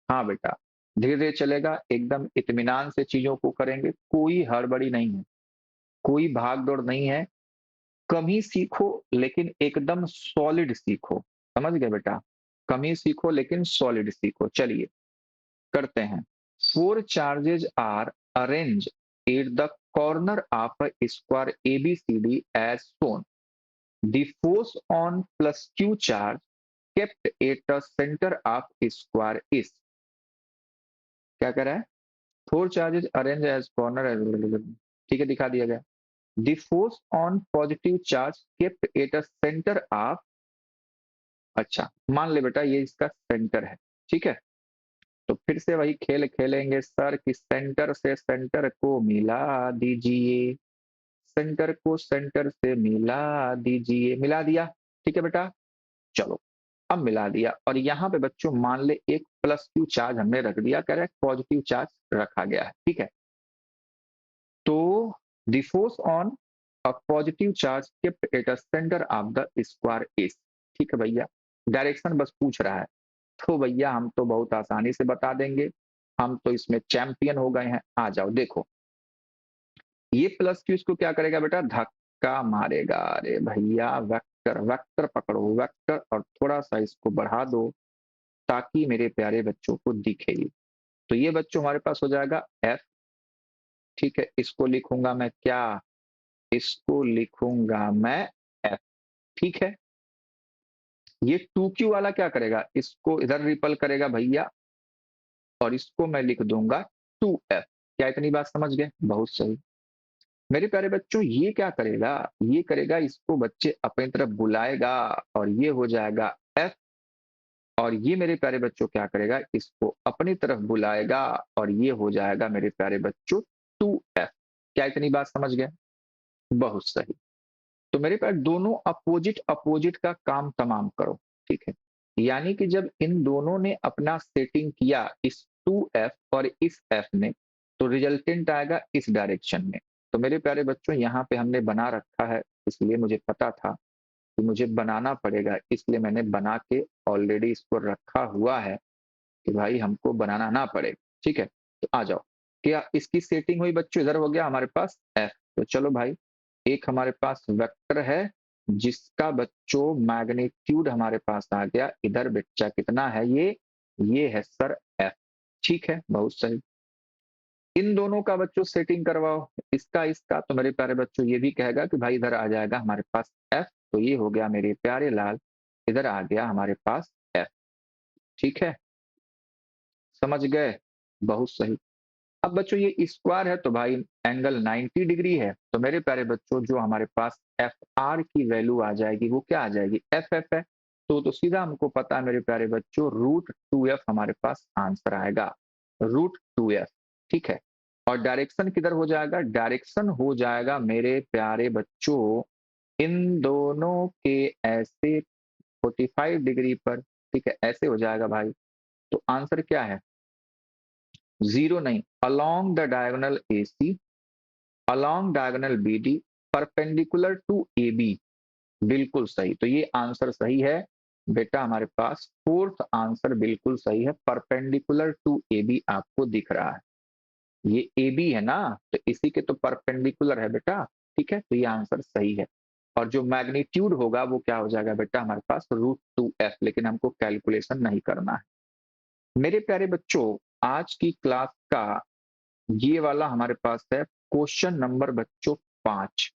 हाँ बेटा धीरे धीरे चलेगा, एकदम इत्मीनान से चीजों को करेंगे, कोई हड़बड़ी नहीं है, कोई भाग दौड़ नहीं है। कम ही सीखो लेकिन एकदम सॉलिड सीखो, समझ गए बेटा। कम ही सीखो लेकिन सॉलिड सीखो। चलिए करते हैं। 4 charges are arranged at the corner of a square ABCD as shown. The force on plus Q charge kept at the center of square is, क्या कह रहा है, 4 charges arranged as corner, ठीक है, दिखा दिया गया। The force on positive charge kept at the center of, अच्छा मान ले बेटा ये इसका सेंटर है, ठीक है। तो फिर से वही खेल खेलेंगे सर कि सेंटर से सेंटर को मिला दीजिए, सेंटर को सेंटर से मिला दीजिए, मिला दिया, ठीक है बेटा। चलो अब मिला दिया, और यहाँ पे बच्चों मान ले एक प्लस क्यू चार्ज हमने रख दिया, कह रहा है पॉजिटिव चार्ज रखा गया है, ठीक है। तो the force on a positive charge kept at a centre of the square is, ठीक है भैया। डायरेक्शन बस पूछ रहा है, तो भैया हम तो बहुत आसानी से बता देंगे, हम तो इसमें चैंपियन हो गए हैं। आ जाओ देखो, ये प्लस क्यू इसको क्या करेगा बेटा, धक्का मारेगा। अरे भैया वेक्टर वेक्टर पकड़ो, वेक्टर, और थोड़ा सा इसको बढ़ा दो ताकि मेरे प्यारे बच्चों को दिखे। तो ये बच्चों हमारे पास हो जाएगा एफ। ठीक है, इसको लिखूंगा मैं क्या, इसको लिखूंगा मैं एफ। ठीक है, ये 2Q वाला क्या करेगा, इसको इधर रिपल करेगा भैया, और इसको मैं लिख दूंगा 2F। क्या इतनी बात समझ गए, बहुत सही। मेरे प्यारे बच्चों ये क्या करेगा, ये करेगा इसको बच्चे अपनी तरफ बुलाएगा, और ये हो जाएगा F। और ये मेरे प्यारे बच्चों क्या करेगा, इसको अपनी तरफ बुलाएगा, और ये हो जाएगा मेरे प्यारे बच्चों 2F। क्या इतनी बात समझ गए, बहुत सही। तो मेरे पास दोनों अपोजिट अपोजिट का काम तमाम करो। ठीक है, यानी कि जब इन दोनों ने अपना सेटिंग किया इस 2F और इस F ने, तो रिजल्टेंट आएगा इस डायरेक्शन में। तो मेरे प्यारे बच्चों यहाँ पे हमने बना रखा है, इसलिए मुझे पता था कि मुझे बनाना पड़ेगा, इसलिए मैंने बना के ऑलरेडी इसको रखा हुआ है कि भाई हमको बनाना ना पड़े। ठीक है, तो आ जाओ, क्या इसकी सेटिंग हुई बच्चों, इधर हो गया हमारे पास F। तो चलो भाई, एक हमारे पास वेक्टर है जिसका बच्चों मैग्नीट्यूड हमारे पास आ गया, इधर बच्चा कितना है, ये है सर F। ठीक है, बहुत सही। इन दोनों का बच्चों सेटिंग करवाओ, इसका इसका, तो मेरे प्यारे बच्चों ये भी कहेगा कि भाई इधर आ जाएगा हमारे पास F। तो ये हो गया मेरे प्यारे लाल, इधर आ गया हमारे पास F। ठीक है, समझ गए, बहुत सही। अब बच्चों ये स्क्वायर है तो भाई एंगल 90 डिग्री है, तो मेरे प्यारे बच्चों जो हमारे पास एफ आर की वैल्यू आ जाएगी वो क्या आ जाएगी, एफ एफ है। तो सीधा हमको पता है मेरे प्यारे बच्चों, √2F हमारे पास आंसर आएगा, √2F। ठीक है, और डायरेक्शन किधर हो जाएगा, डायरेक्शन हो जाएगा मेरे प्यारे बच्चों इन दोनों के ऐसे 45 डिग्री पर। ठीक है, ऐसे हो जाएगा भाई। तो आंसर क्या है, जीरो नहीं, along the diagonal AC, along diagonal BD, perpendicular to AB। बिल्कुल सही, तो ये आंसर सही है बेटा, हमारे पास फोर्थ आंसर बिल्कुल सही है, परपेंडिकुलर टू AB आपको दिख रहा है, ये AB है ना, तो इसी के तो परपेंडिकुलर है बेटा। ठीक है, तो ये आंसर सही है। और जो मैग्नीट्यूड होगा वो क्या हो जाएगा बेटा हमारे पास, √2F, लेकिन हमको कैलकुलेशन नहीं करना है। मेरे प्यारे बच्चों, आज की क्लास का ये वाला हमारे पास है क्वेश्चन नंबर बच्चों 5,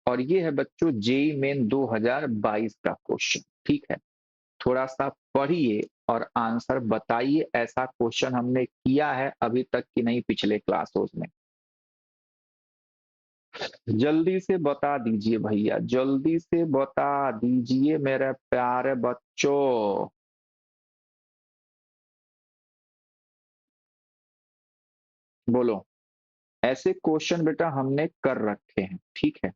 और ये है बच्चों जेई मेन 2022 का क्वेश्चन। ठीक है, थोड़ा सा पढ़िए और आंसर बताइए, ऐसा क्वेश्चन हमने किया है अभी तक कि नहीं पिछले क्लासों में। जल्दी से बता दीजिए भैया, जल्दी से बता दीजिए मेरे प्यारे बच्चों। बोलो, ऐसे क्वेश्चन बेटा हमने कर रखे हैं। ठीक है,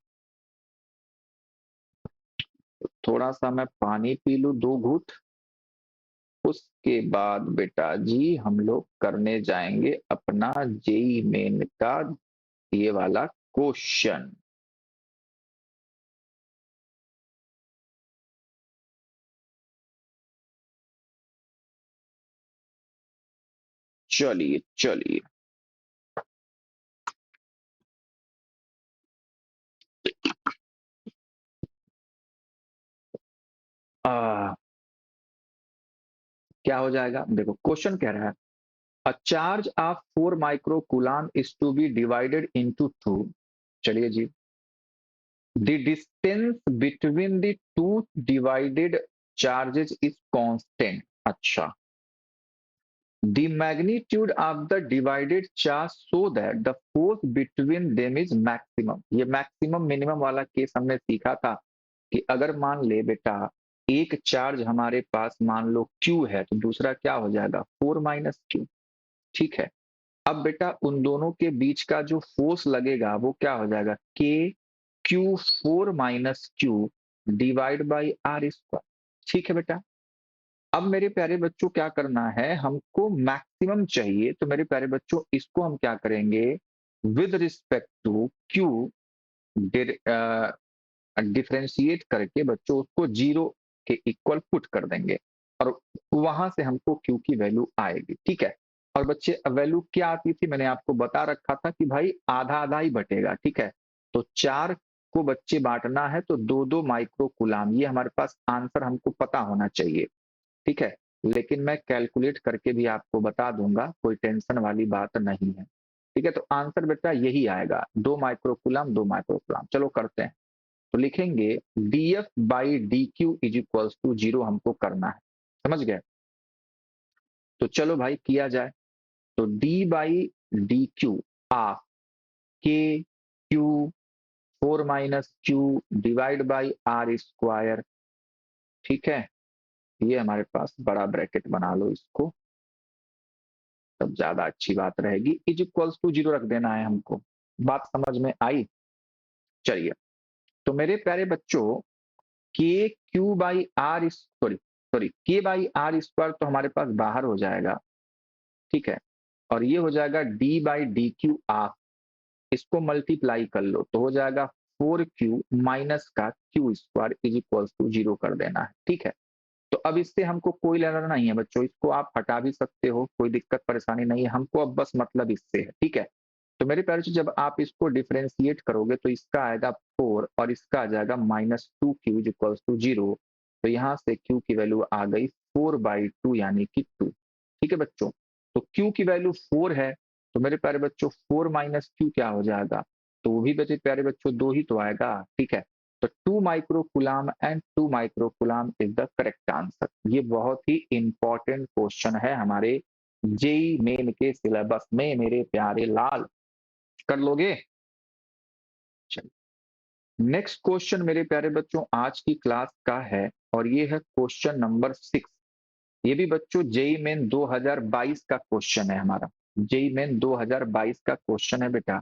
थोड़ा सा मैं पानी पी लूं 2 घूंट, उसके बाद बेटा जी हम लोग करने जाएंगे अपना जेई मेन का ये वाला क्वेश्चन। चलिए चलिए, क्या हो जाएगा, देखो क्वेश्चन कह रहा है, a charge of 4 micro coulomb is to be divided into 2। चलिए जी, the distance between the two divided charges is constant. अच्छा, the magnitude of the divided charge so that the force between them is maximum। ये मैक्सिमम मिनिमम वाला केस हमने सीखा था कि अगर मान ले बेटा एक चार्ज हमारे पास मान लो Q है, तो दूसरा क्या हो जाएगा 4 - Q। ठीक है, अब बेटा उन दोनों के बीच का जो फोर्स लगेगा वो क्या हो जाएगा, K Q4 - Q divide by R²। ठीक है बेटा, अब मेरे प्यारे बच्चों क्या करना है, हमको मैक्सिमम चाहिए, तो मेरे प्यारे बच्चों इसको हम क्या करेंगे, with respect to q differentiate करके बच्चों उसको जीरो के इक्वल पुट कर देंगे। और वहां से हमको Q की वैल्यू आएगी, ठीक है। और बच्चे वैल्यू क्या आती थी, मैंने आपको बता रखा था कि भाई आधा आधा ही बटेगा, ठीक है। तो 4 को बच्चे बांटना है तो 2-2 माइक्रो कूलाम, ये हमारे पास आंसर हमको पता होना चाहिए, ठीक है। लेकिन मैं कैलकुलेट करके भी आपको बता दूंगा, कोई टेंशन वाली बात नहीं है, ठीक है। तो आंसर बेटा यही आएगा, 2 माइक्रो कूलाम 2 माइक्रो कूलाम। चलो करते हैं, तो लिखेंगे df by d q is equals to 0 हमको करना है, समझ गए। तो चलो भाई किया जाए, तो d by d q of k q 4 minus q divide by r square, ठीक है। ये हमारे पास बड़ा ब्रैकेट बना लो इसको, तब ज्यादा अच्छी बात रहेगी। इज इक्वल्स टू 0 रख देना है हमको, बात समझ में आई। चलिए, तो मेरे प्यारे बच्चों k q by r sorry sorry k by r square तो हमारे पास बाहर हो जाएगा, ठीक है। और ये हो जाएगा डी बाई डी क्यू आफ, इसको मल्टीप्लाई कर लो तो हो जाएगा 4Q माइनस का q square is equals to 0 कर देना है, ठीक है। तो अब इससे हमको कोई लेना नहीं है बच्चों, इसको आप हटा भी सकते हो, कोई दिक्कत परेशानी नहीं है हमको, अब बस मतलब इससे है, ठीक है। तो मेरे प्यारे बच्चों जब आप इसको डिफरेंशिएट करोगे तो इसका आएगा 4 और इसका आ जाएगा -2Q इज इक्वल्स टू 0। तो यहाँ से Q की वैल्यू आ गई 4/2 यानी कि 2, ठीक है बच्चों। तो Q की वैल्यू 4 है, तो मेरे प्यारे बच्चों 4 माइनस Q क्या हो जाएगा, तो वो भी बच्चे प्यारे बच्चों 2 ही तो आएगा, ठीक है। तो 2 micro coulomb and 2 micro coulomb is the correct answer. ये बहुत ही इंपॉर्टेंट क्वेश्चन है हमारे जेई मेन के सिलेबस में, मेरे प्यारे लाल, कर लोगे। नेक्स्ट क्वेश्चन मेरे प्यारे बच्चों आज की क्लास का है, और ये है क्वेश्चन नंबर 6। ये भी बच्चों जेई मेन 2022 का क्वेश्चन है हमारा, जेई मेन 2022 का क्वेश्चन है बेटा।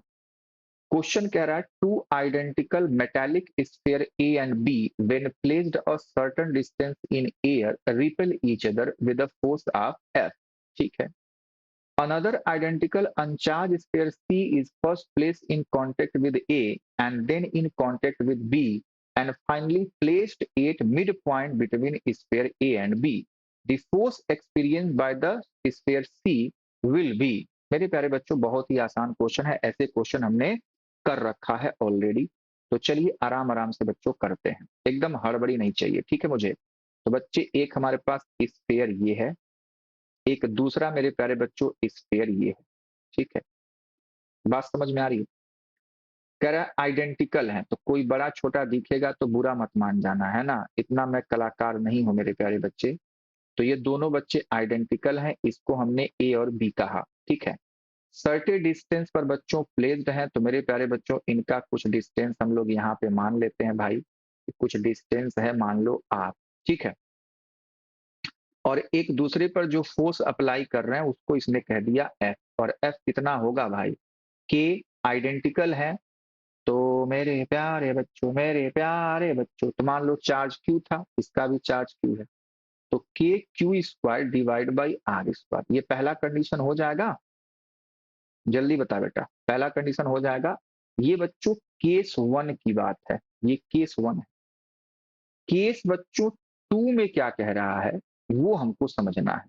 क्वेश्चन कह रहा है two identical metallic sphere A and B when placed a certain distance in air repel each other with the force of F, ठीक है। Another identical uncharged sphere C is first placed in contact with A and then in contact with B and finally placed at midpoint between sphere A and B. The force experienced by the sphere C will be। मेरे प्यारे बच्चों बहुत ही आसान क्वेश्चन है, ऐसे क्वेश्चन हमने कर रखा है ऑलरेडी। तो चलिए आराम आराम से बच्चों करते हैं, एकदम हड़बड़ी नहीं चाहिए, ठीक है मुझे। तो बच्चे एक हमारे पास स्फीयर ये है, एक दूसरा मेरे प्यारे बच्चों स्फीयर ये है, ठीक है। बात समझ में आ रही है। कह रहा है आइडेंटिकल है, तो कोई बड़ा छोटा दिखेगा तो बुरा मत मान जाना, है ना, इतना मैं कलाकार नहीं हूं मेरे प्यारे बच्चे। तो ये दोनों बच्चे आइडेंटिकल हैं, इसको हमने ए और बी कहा, ठीक है। सर्टेन डिस्टेंस पर बच्चों प्लेस्ड हैं, तो मेरे प्यारे बच्चों इनका कुछ डिस्टेंस हम लोग यहाँ पे मान लेते हैं भाई, कुछ डिस्टेंस है मान लो आप, ठीक है। और एक दूसरे पर जो फोर्स अप्लाई कर रहे हैं उसको इसने कह दिया एफ, और एफ कितना होगा भाई, के आइडेंटिकल है। तो मेरे प्यारे बच्चों तो मान लो चार्ज क्यू था, इसका भी चार्ज क्यू है, तो k Q square divide by r square, ये पहला कंडीशन हो जाएगा। जल्दी बता बेटा, पहला कंडीशन हो जाएगा। ये बच्चों केस 1 की बात है, ये केस 1 है। केस बच्चों 2 में क्या कह रहा है वो हमको समझना है।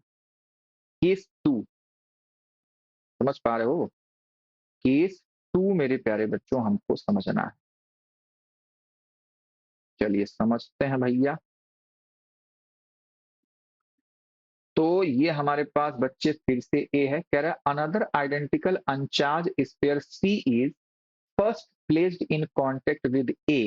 केस 2 समझ पा रहे हो, केस 2 मेरे प्यारे बच्चों हमको समझना है। चलिए समझते हैं भैया। तो ये हमारे पास बच्चे फिर से ए है, कह रहा है another identical uncharge sphere C is first placed in contact with A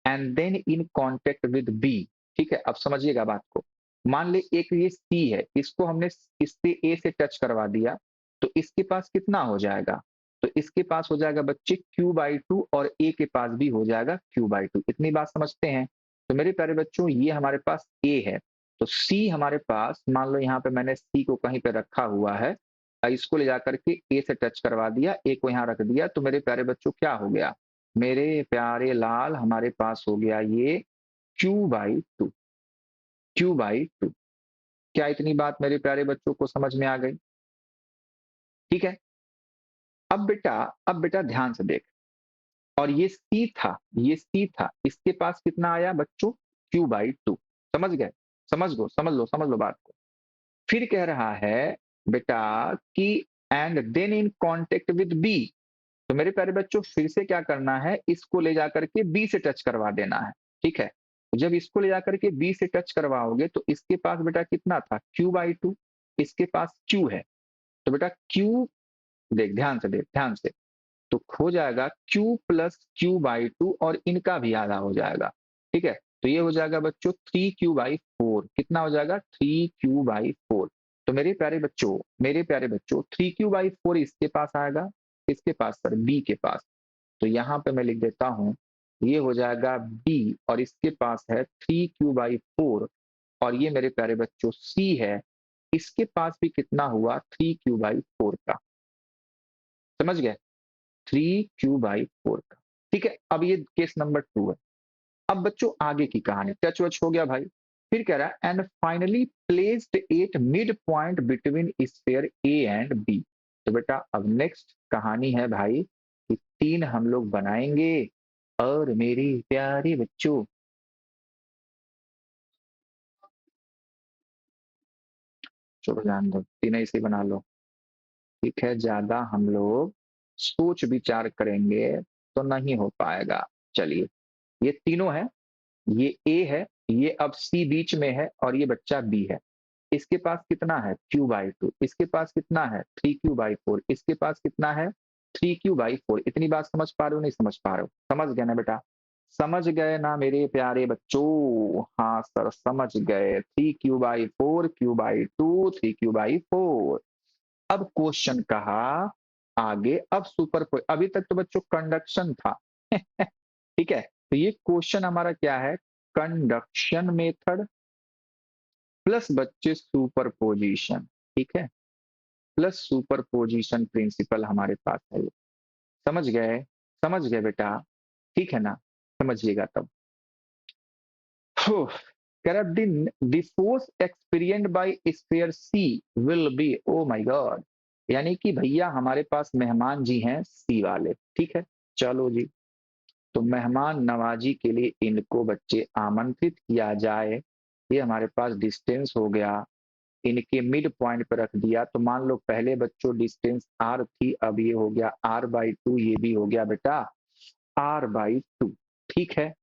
and then in contact with B, ठीक है। अब समझिएगा बात को। मान ले एक ये सी है, इसको हमने इससे ए से टच करवा दिया, तो इसके पास कितना हो जाएगा, तो इसके पास हो जाएगा बच्चे Q/2 और ए के पास भी हो जाएगा Q/2, इतनी बात समझते हैं। तो मेरे प्यारे बच्चों ये हमारे पास ए है, तो सी हमारे पास मान लो यहाँ पे मैंने सी को कहीं पे रखा हुआ है, इसको ले जाकर के ए से टच करवा दिया, ए को यहाँ रख दिया, तो मेरे प्यारे बच्चों क्या हो गया, मेरे प्यारे लाल हमारे पास हो गया ये Q/2, Q/2। क्या इतनी बात मेरे प्यारे बच्चों को समझ में आ गई, ठीक है। अब बेटा ध्यान से देख, और ये सी था, ये सी था, इसके पास कितना आया बच्चों Q/2, समझ गए। समझ लो बात को। फिर कह रहा है बेटा कि and then in contact with B, तो मेरे प्यारे बच्चों फिर से क्या करना है, इसको ले जाकर के बी से टच करवा देना है। ठीक है, जब इसको ले जाकर के बी से टच करवाओगे तो इसके पास बेटा कितना था, q/2, इसके पास q है, तो बेटा q, देख ध्यान से, तो हो जाएगा q प्लस q/2 और इनका भी आधा हो जाएगा। ठीक है, तो ये हो जाएगा बच्चों 3q/4, कितना हो जाएगा 3q/4। तो मेरे प्यारे बच्चों 3q/4 इसके पास आएगा, इसके पास सर बी के पास, तो यहाँ पे मैं लिख देता हूं, ये हो जाएगा बी और इसके पास है 3q/4, और ये मेरे प्यारे बच्चों सी है, इसके पास भी कितना हुआ 3q/4 का, समझ गए, 3q/4 का। ठीक है, अब ये केस नंबर 2 है। अब बच्चों आगे की कहानी, टच वच हो गया भाई। फिर कह रहा है and finally placed at midpoint between sphere A and B. तो बेटा अब नेक्स्ट कहानी है भाई कि 3 हम लोग बनाएंगे, और मेरे प्यारे बच्चों चलो जान दो, 3 ऐसे बना लो। ठीक है, ज्यादा हम लोग सोच विचार करेंगे तो नहीं हो पाएगा। चलिए, ये तीनों है, ये ए है, ये अब सी बीच में है, और ये बच्चा बी है। इसके पास कितना है q/2, इसके पास कितना है 3q/4, इसके पास कितना है 3q/4। इतनी बात समझ पा रहे हो, नहीं समझ पा रहे हो, समझ गए ना बेटा, समझ गए ना मेरे प्यारे बच्चों, हाँ सर समझ गए, 3q/4, q/2, 3q/4। अब क्वेश्चन कहा आगे, अब सुपर, अभी तक तो बच्चों कंडक्शन था ठीक है, तो ये क्वेश्चन हमारा क्या है, कंडक्शन मेथड प्लस बच्चे सुपरपोजिशन। ठीक है, प्लस सुपरपोजिशन प्रिंसिपल हमारे पास है। समझ गए बेटा, ठीक है ना, समझिएगा तब। The force experienced by sphere C will be, oh my God, यानी कि भैया हमारे पास मेहमान जी हैं सी वाले। ठीक है, चलो जी, तो मेहमान नवाजी के लिए इनको बच्चे आमंत्रित किया जाए। ये हमारे पास डिस्टेंस हो गया, इनके मिड पॉइंट पर रख दिया, तो मान लो पहले बच्चों डिस्टेंस r थी, अब ये हो गया r/2, ये भी हो गया बेटा r/2। ठीक है,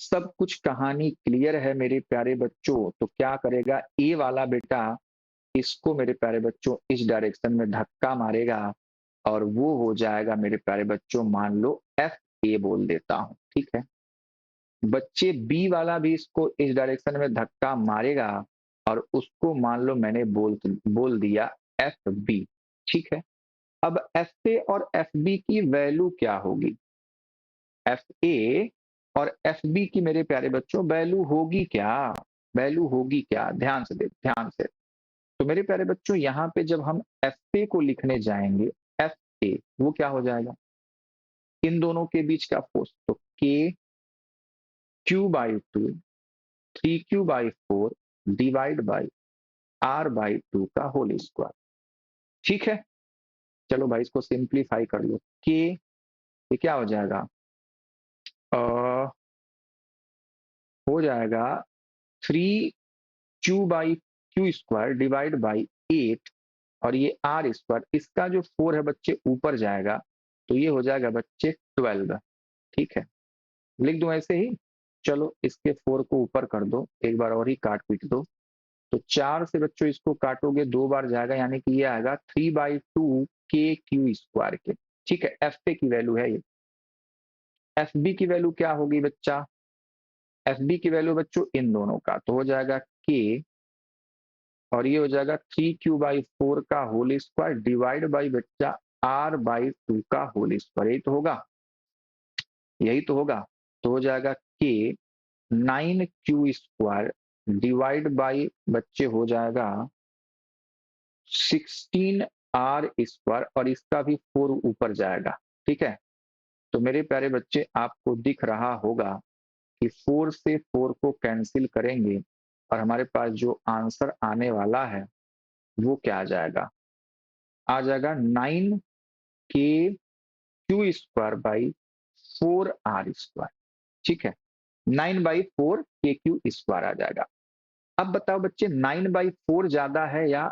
सब कुछ कहानी क्लियर है मेरे प्यारे बच्चों, तो क्या करेगा ए वाला बेटा, इसको मेरे प्यारे बच्चों इस डायरेक्शन में धक्का मारेगा, और वो हो जाएगा मेरे प्यारे बच्चों, मान लो एफ ए बोल देता हूं। ठीक है, बच्चे बी वाला भी इसको इस डायरेक्शन में धक्का मारेगा, और उसको मान लो मैंने बोल दिया एफ बी। ठीक है, अब एफ ए और एफ बी की वैल्यू क्या होगी, एफ ए और एफ बी की मेरे प्यारे बच्चों वैल्यू होगी क्या, वैल्यू होगी क्या, ध्यान से देख, ध्यान से। तो मेरे प्यारे बच्चों यहाँ पे जब हम एफ ए को लिखने जाएंगे, एफ ए वो क्या हो जाएगा, इन दोनों के बीच का फोर्स, तो के q/2 3q/4 divide by r/2 का होल स्क्वायर। ठीक है, चलो भाई इसको सिंप्लीफाई कर लो, के ये क्या हो जाएगा, हो जाएगा 3q/q² डिवाइड बाई 8, और ये r², इसका जो 4 है बच्चे ऊपर जाएगा, तो ये हो जाएगा बच्चे 12। ठीक है, लिख दो ऐसे ही, चलो इसके 4 को ऊपर कर दो, एक बार और ही काट पीट दो, तो 4 से बच्चों इसको काटोगे 2 बार जाएगा, यानी कि ये आएगा 3/2 kq² के। ठीक है, एफ पे की वैल्यू है ये। एफ बी की वैल्यू क्या होगी बच्चा, एफ बी की वैल्यू बच्चों इन दोनों का, तो हो जाएगा के, और ये हो जाएगा 3q/4 का होल स्क्वायर डिवाइड बाई बच्चा r/2 का होल स्क्वायर, यही तो होगा, यही तो होगा। तो हो जाएगा के 9q² डिवाइड बाई बच्चे हो जाएगा 16r², और इसका भी 4 ऊपर जाएगा। ठीक है, तो मेरे प्यारे बच्चे आपको दिख रहा होगा कि 4 से 4 को कैंसिल करेंगे, और हमारे पास जो आंसर आने वाला है वो क्या आ जाएगा, आ जाएगा 9k q² बाई 4r²। ठीक है, 9/4 के क्यू स्क्वायर आ जाएगा। अब बताओ बच्चे 9/4 ज्यादा है या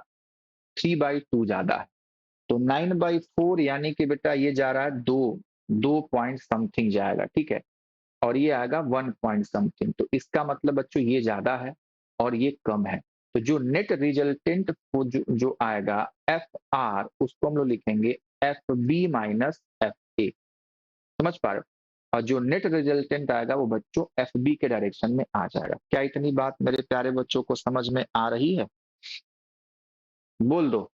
3/2 ज्यादा है? तो 9/4 यानी कि बेटा ये जा रहा है 2 पॉइंट समथिंग जाएगा, ठीक है, और ये आएगा 1 पॉइंट समथिंग। तो इसका मतलब बच्चों ये ज्यादा है और ये कम है। तो जो नेट रिजल्टेंट जो आएगा एफ आर, उसको हम लोग लिखेंगे F B minus F A. समझ पा रहे हो? और जो नेट रिजल्टेंट आएगा वो बच्चों एफ बी के डायरेक्शन में आ जाएगा। क्या इतनी बात मेरे प्यारे बच्चों को समझ में आ रही है? बोल दो,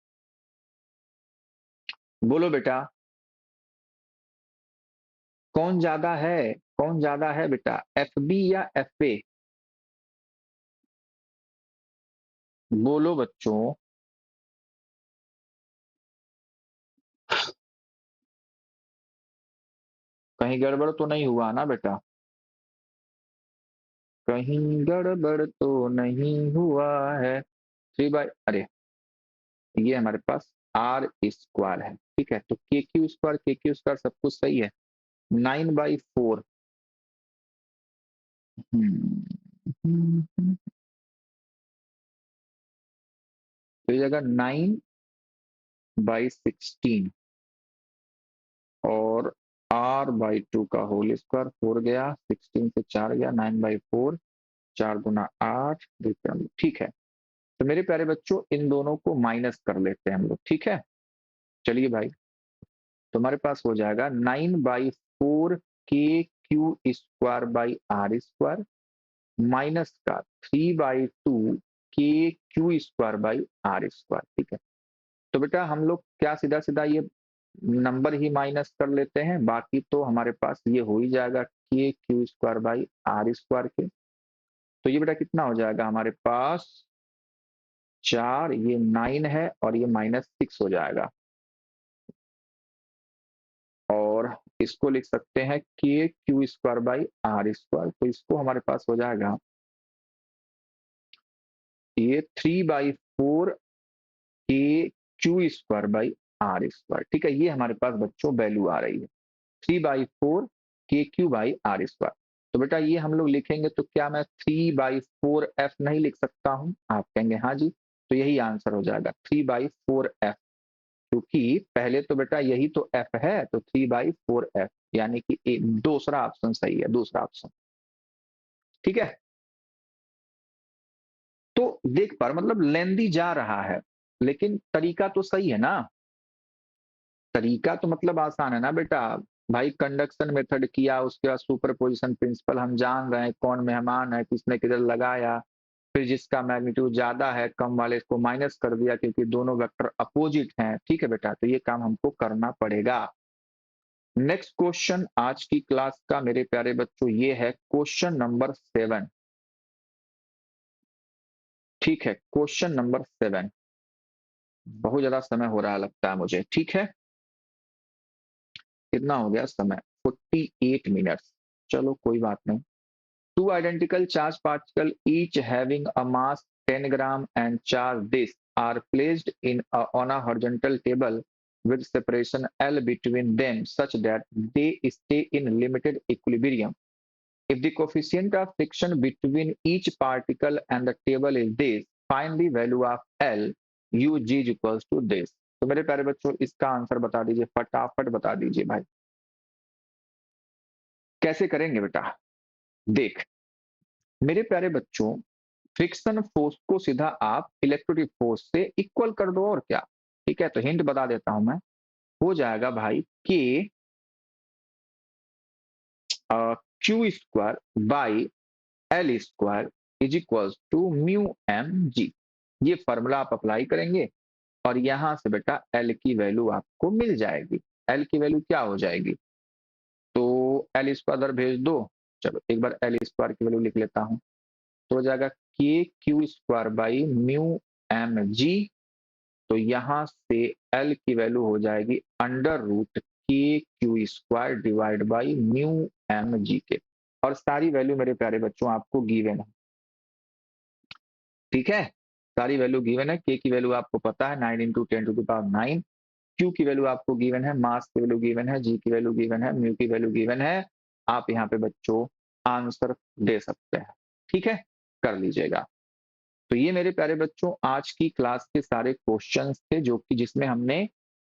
बोलो बेटा, कौन ज्यादा है? कौन ज्यादा है बेटा, एफ बी या एफ ए? बोलो बच्चों। कहीं गड़बड़ तो नहीं हुआ ना बेटा? कहीं गड़बड़ तो नहीं हुआ है? 3 बाई, अरे ये हमारे पास आर स्क्वायर है, ठीक है, तो के क्यू स्क्वायर सब कुछ सही है। 9/4, तो ये जगह 9/16 और r/2 का होल स्क्वायर 4 गया, 16 से 4 गया, 9/4, 4 दूना 8, ठीक है। तो मेरे प्यारे बच्चों इन दोनों को माइनस कर लेते हैं हम लोग, ठीक है। चलिए भाई, तुम्हारे पास हो जाएगा 9/4 k Q square by r square minus का 3/2 k Q square by r square, ठीक है। तो बेटा हम लोग क्या सीधा सीधा ये नंबर ही माइनस कर लेते हैं, बाकी तो हमारे पास ये हो ही जाएगा के Q square by r square के। तो ये बेटा कितना हो जाएगा हमारे पास 4, ये 9 है और ये -6 हो जाएगा, और इसको लिख सकते हैं k Q square by r square. तो इसको हमारे पास हो जाएगा ये 3/4 k Q square by r square, ठीक है। ये हमारे पास बच्चों वैल्यू आ रही है 3/4 k q by r square. तो बेटा ये हम लोग लिखेंगे तो क्या मैं 3/4 एफ नहीं लिख सकता हूं? आप कहेंगे हाँ जी, तो यही आंसर हो जाएगा 3/4 एफ, क्योंकि पहले तो बेटा यही तो एफ है, तो 3/4 एफ, यानी कि दूसरा ऑप्शन सही है, दूसरा ऑप्शन, ठीक है। तो देख पा मतलब लेंदी जा रहा है, लेकिन तरीका तो सही है ना? तरीका तो मतलब आसान है ना बेटा। भाई कंडक्शन मेथड किया, उसके बाद सुपरपोजिशन प्रिंसिपल हम जान रहे हैं कौन मेहमान है, किसने किधर लगाया, फिर जिसका मैग्नीट्यूड ज्यादा है कम वाले को माइनस कर दिया क्योंकि दोनों वेक्टर अपोजिट हैं, ठीक है बेटा। तो ये काम हमको करना पड़ेगा। नेक्स्ट क्वेश्चन आज की क्लास का मेरे प्यारे बच्चों ये है क्वेश्चन नंबर 7, ठीक है। क्वेश्चन नंबर 7, बहुत ज्यादा समय हो रहा लगता है मुझे, ठीक है। कितना हो गया समय? 48 मिनट्स। चलो कोई बात नहीं। Two identical charged particles each having a mass 10 gram and charge this are placed on a horizontal table with separation L between them such that they stay in limited equilibrium. If the coefficient of friction between each particle and the table is this, find the value of L u g is equals to this. तो मेरे प्यारे बच्चों इसका आंसर बता दीजिए, फटाफट बता दीजिए भाई। कैसे करेंगे बेटा? देख मेरे प्यारे बच्चों, फ्रिक्शन फोर्स को सीधा आप इलेक्ट्रोस्टैटिक फोर्स से इक्वल कर दो, और क्या, ठीक है। तो हिंट बता देता हूं मैं, हो जाएगा भाई k Q square by l square is equal to mu M g. ये फॉर्मूला आप अप्लाई करेंगे और यहां से बेटा एल की वैल्यू आपको मिल जाएगी। एल की वैल्यू क्या हो जाएगी? तो एल स्क्वायर इधर भेज दो। चलो एक बार एल स्क्वायर की वैल्यू लिख लेता हूं, तो हो जाएगा के Q square by mu M G. तो यहां से एल की वैल्यू हो जाएगी under root K Q square divide by mu M G के, और सारी वैल्यू मेरे प्यारे बच्चों आपको गिवन है, ठीक है। सारी वैल्यू गिवन है। के की वैल्यू आपको पता है 9 इंटू 10⁹ क्यू की वैल्यू आपको गिवन है, मास की वैल्यू गिवन है, जी की वैल्यू गिवन है, म्यू की वैल्यू गिवन है। आप यहाँ पे बच्चों आंसर दे सकते हैं। ठीक है, कर लीजिएगा। तो ये मेरे प्यारे बच्चों आज की क्लास के सारे क्वेश्चंस थे जो कि जिसमें हमने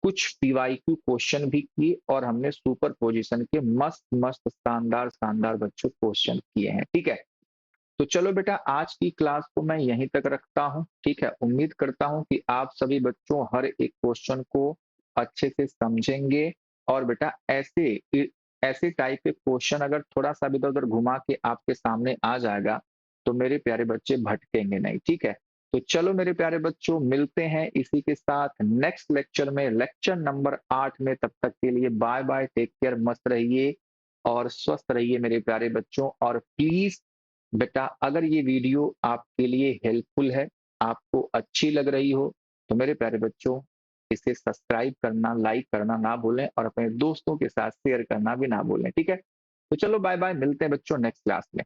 कुछ पीवाईक्यू क्वेश्चन भी किए और हमने सुपर पोजिशन के मस्त मस्त शानदार शानदार बच्चों क्वेश्चन किए हैं। ठीक है, तो चलो बेटा आज की क्लास को मैं यहीं तक रखता हूँ। ठीक है, उम्मीद करता हूँ कि आप सभी बच्चों हर एक क्वेश्चन को अच्छे से समझेंगे और बेटा ऐसे टाइप के क्वेश्चन अगर थोड़ा सा भी इधर-उधर घुमा के आपके सामने आ जाएगा, तो मेरे प्यारे बच्चे भटकेंगे नहीं। ठीक है, तो चलो मेरे प्यारे बच्चों मिलते हैं इसी के साथ नेक्स्ट लेक्चर में, लेक्चर नंबर 8 में। तब तक के लिए बाय बाय, टेक केयर, मस्त रहिए और स्वस्थ रहिए मेरे प्यारे बच्चों। और प्लीज बेटा अगर ये वीडियो आपके लिए हेल्पफुल है, आपको अच्छी लग रही हो, तो मेरे प्यारे बच्चों इसे सब्सक्राइब करना, लाइक करना ना भूलें और अपने दोस्तों के साथ शेयर करना भी ना भूलें। ठीक है, तो चलो बाय बाय, मिलते हैं बच्चों नेक्स्ट क्लास में।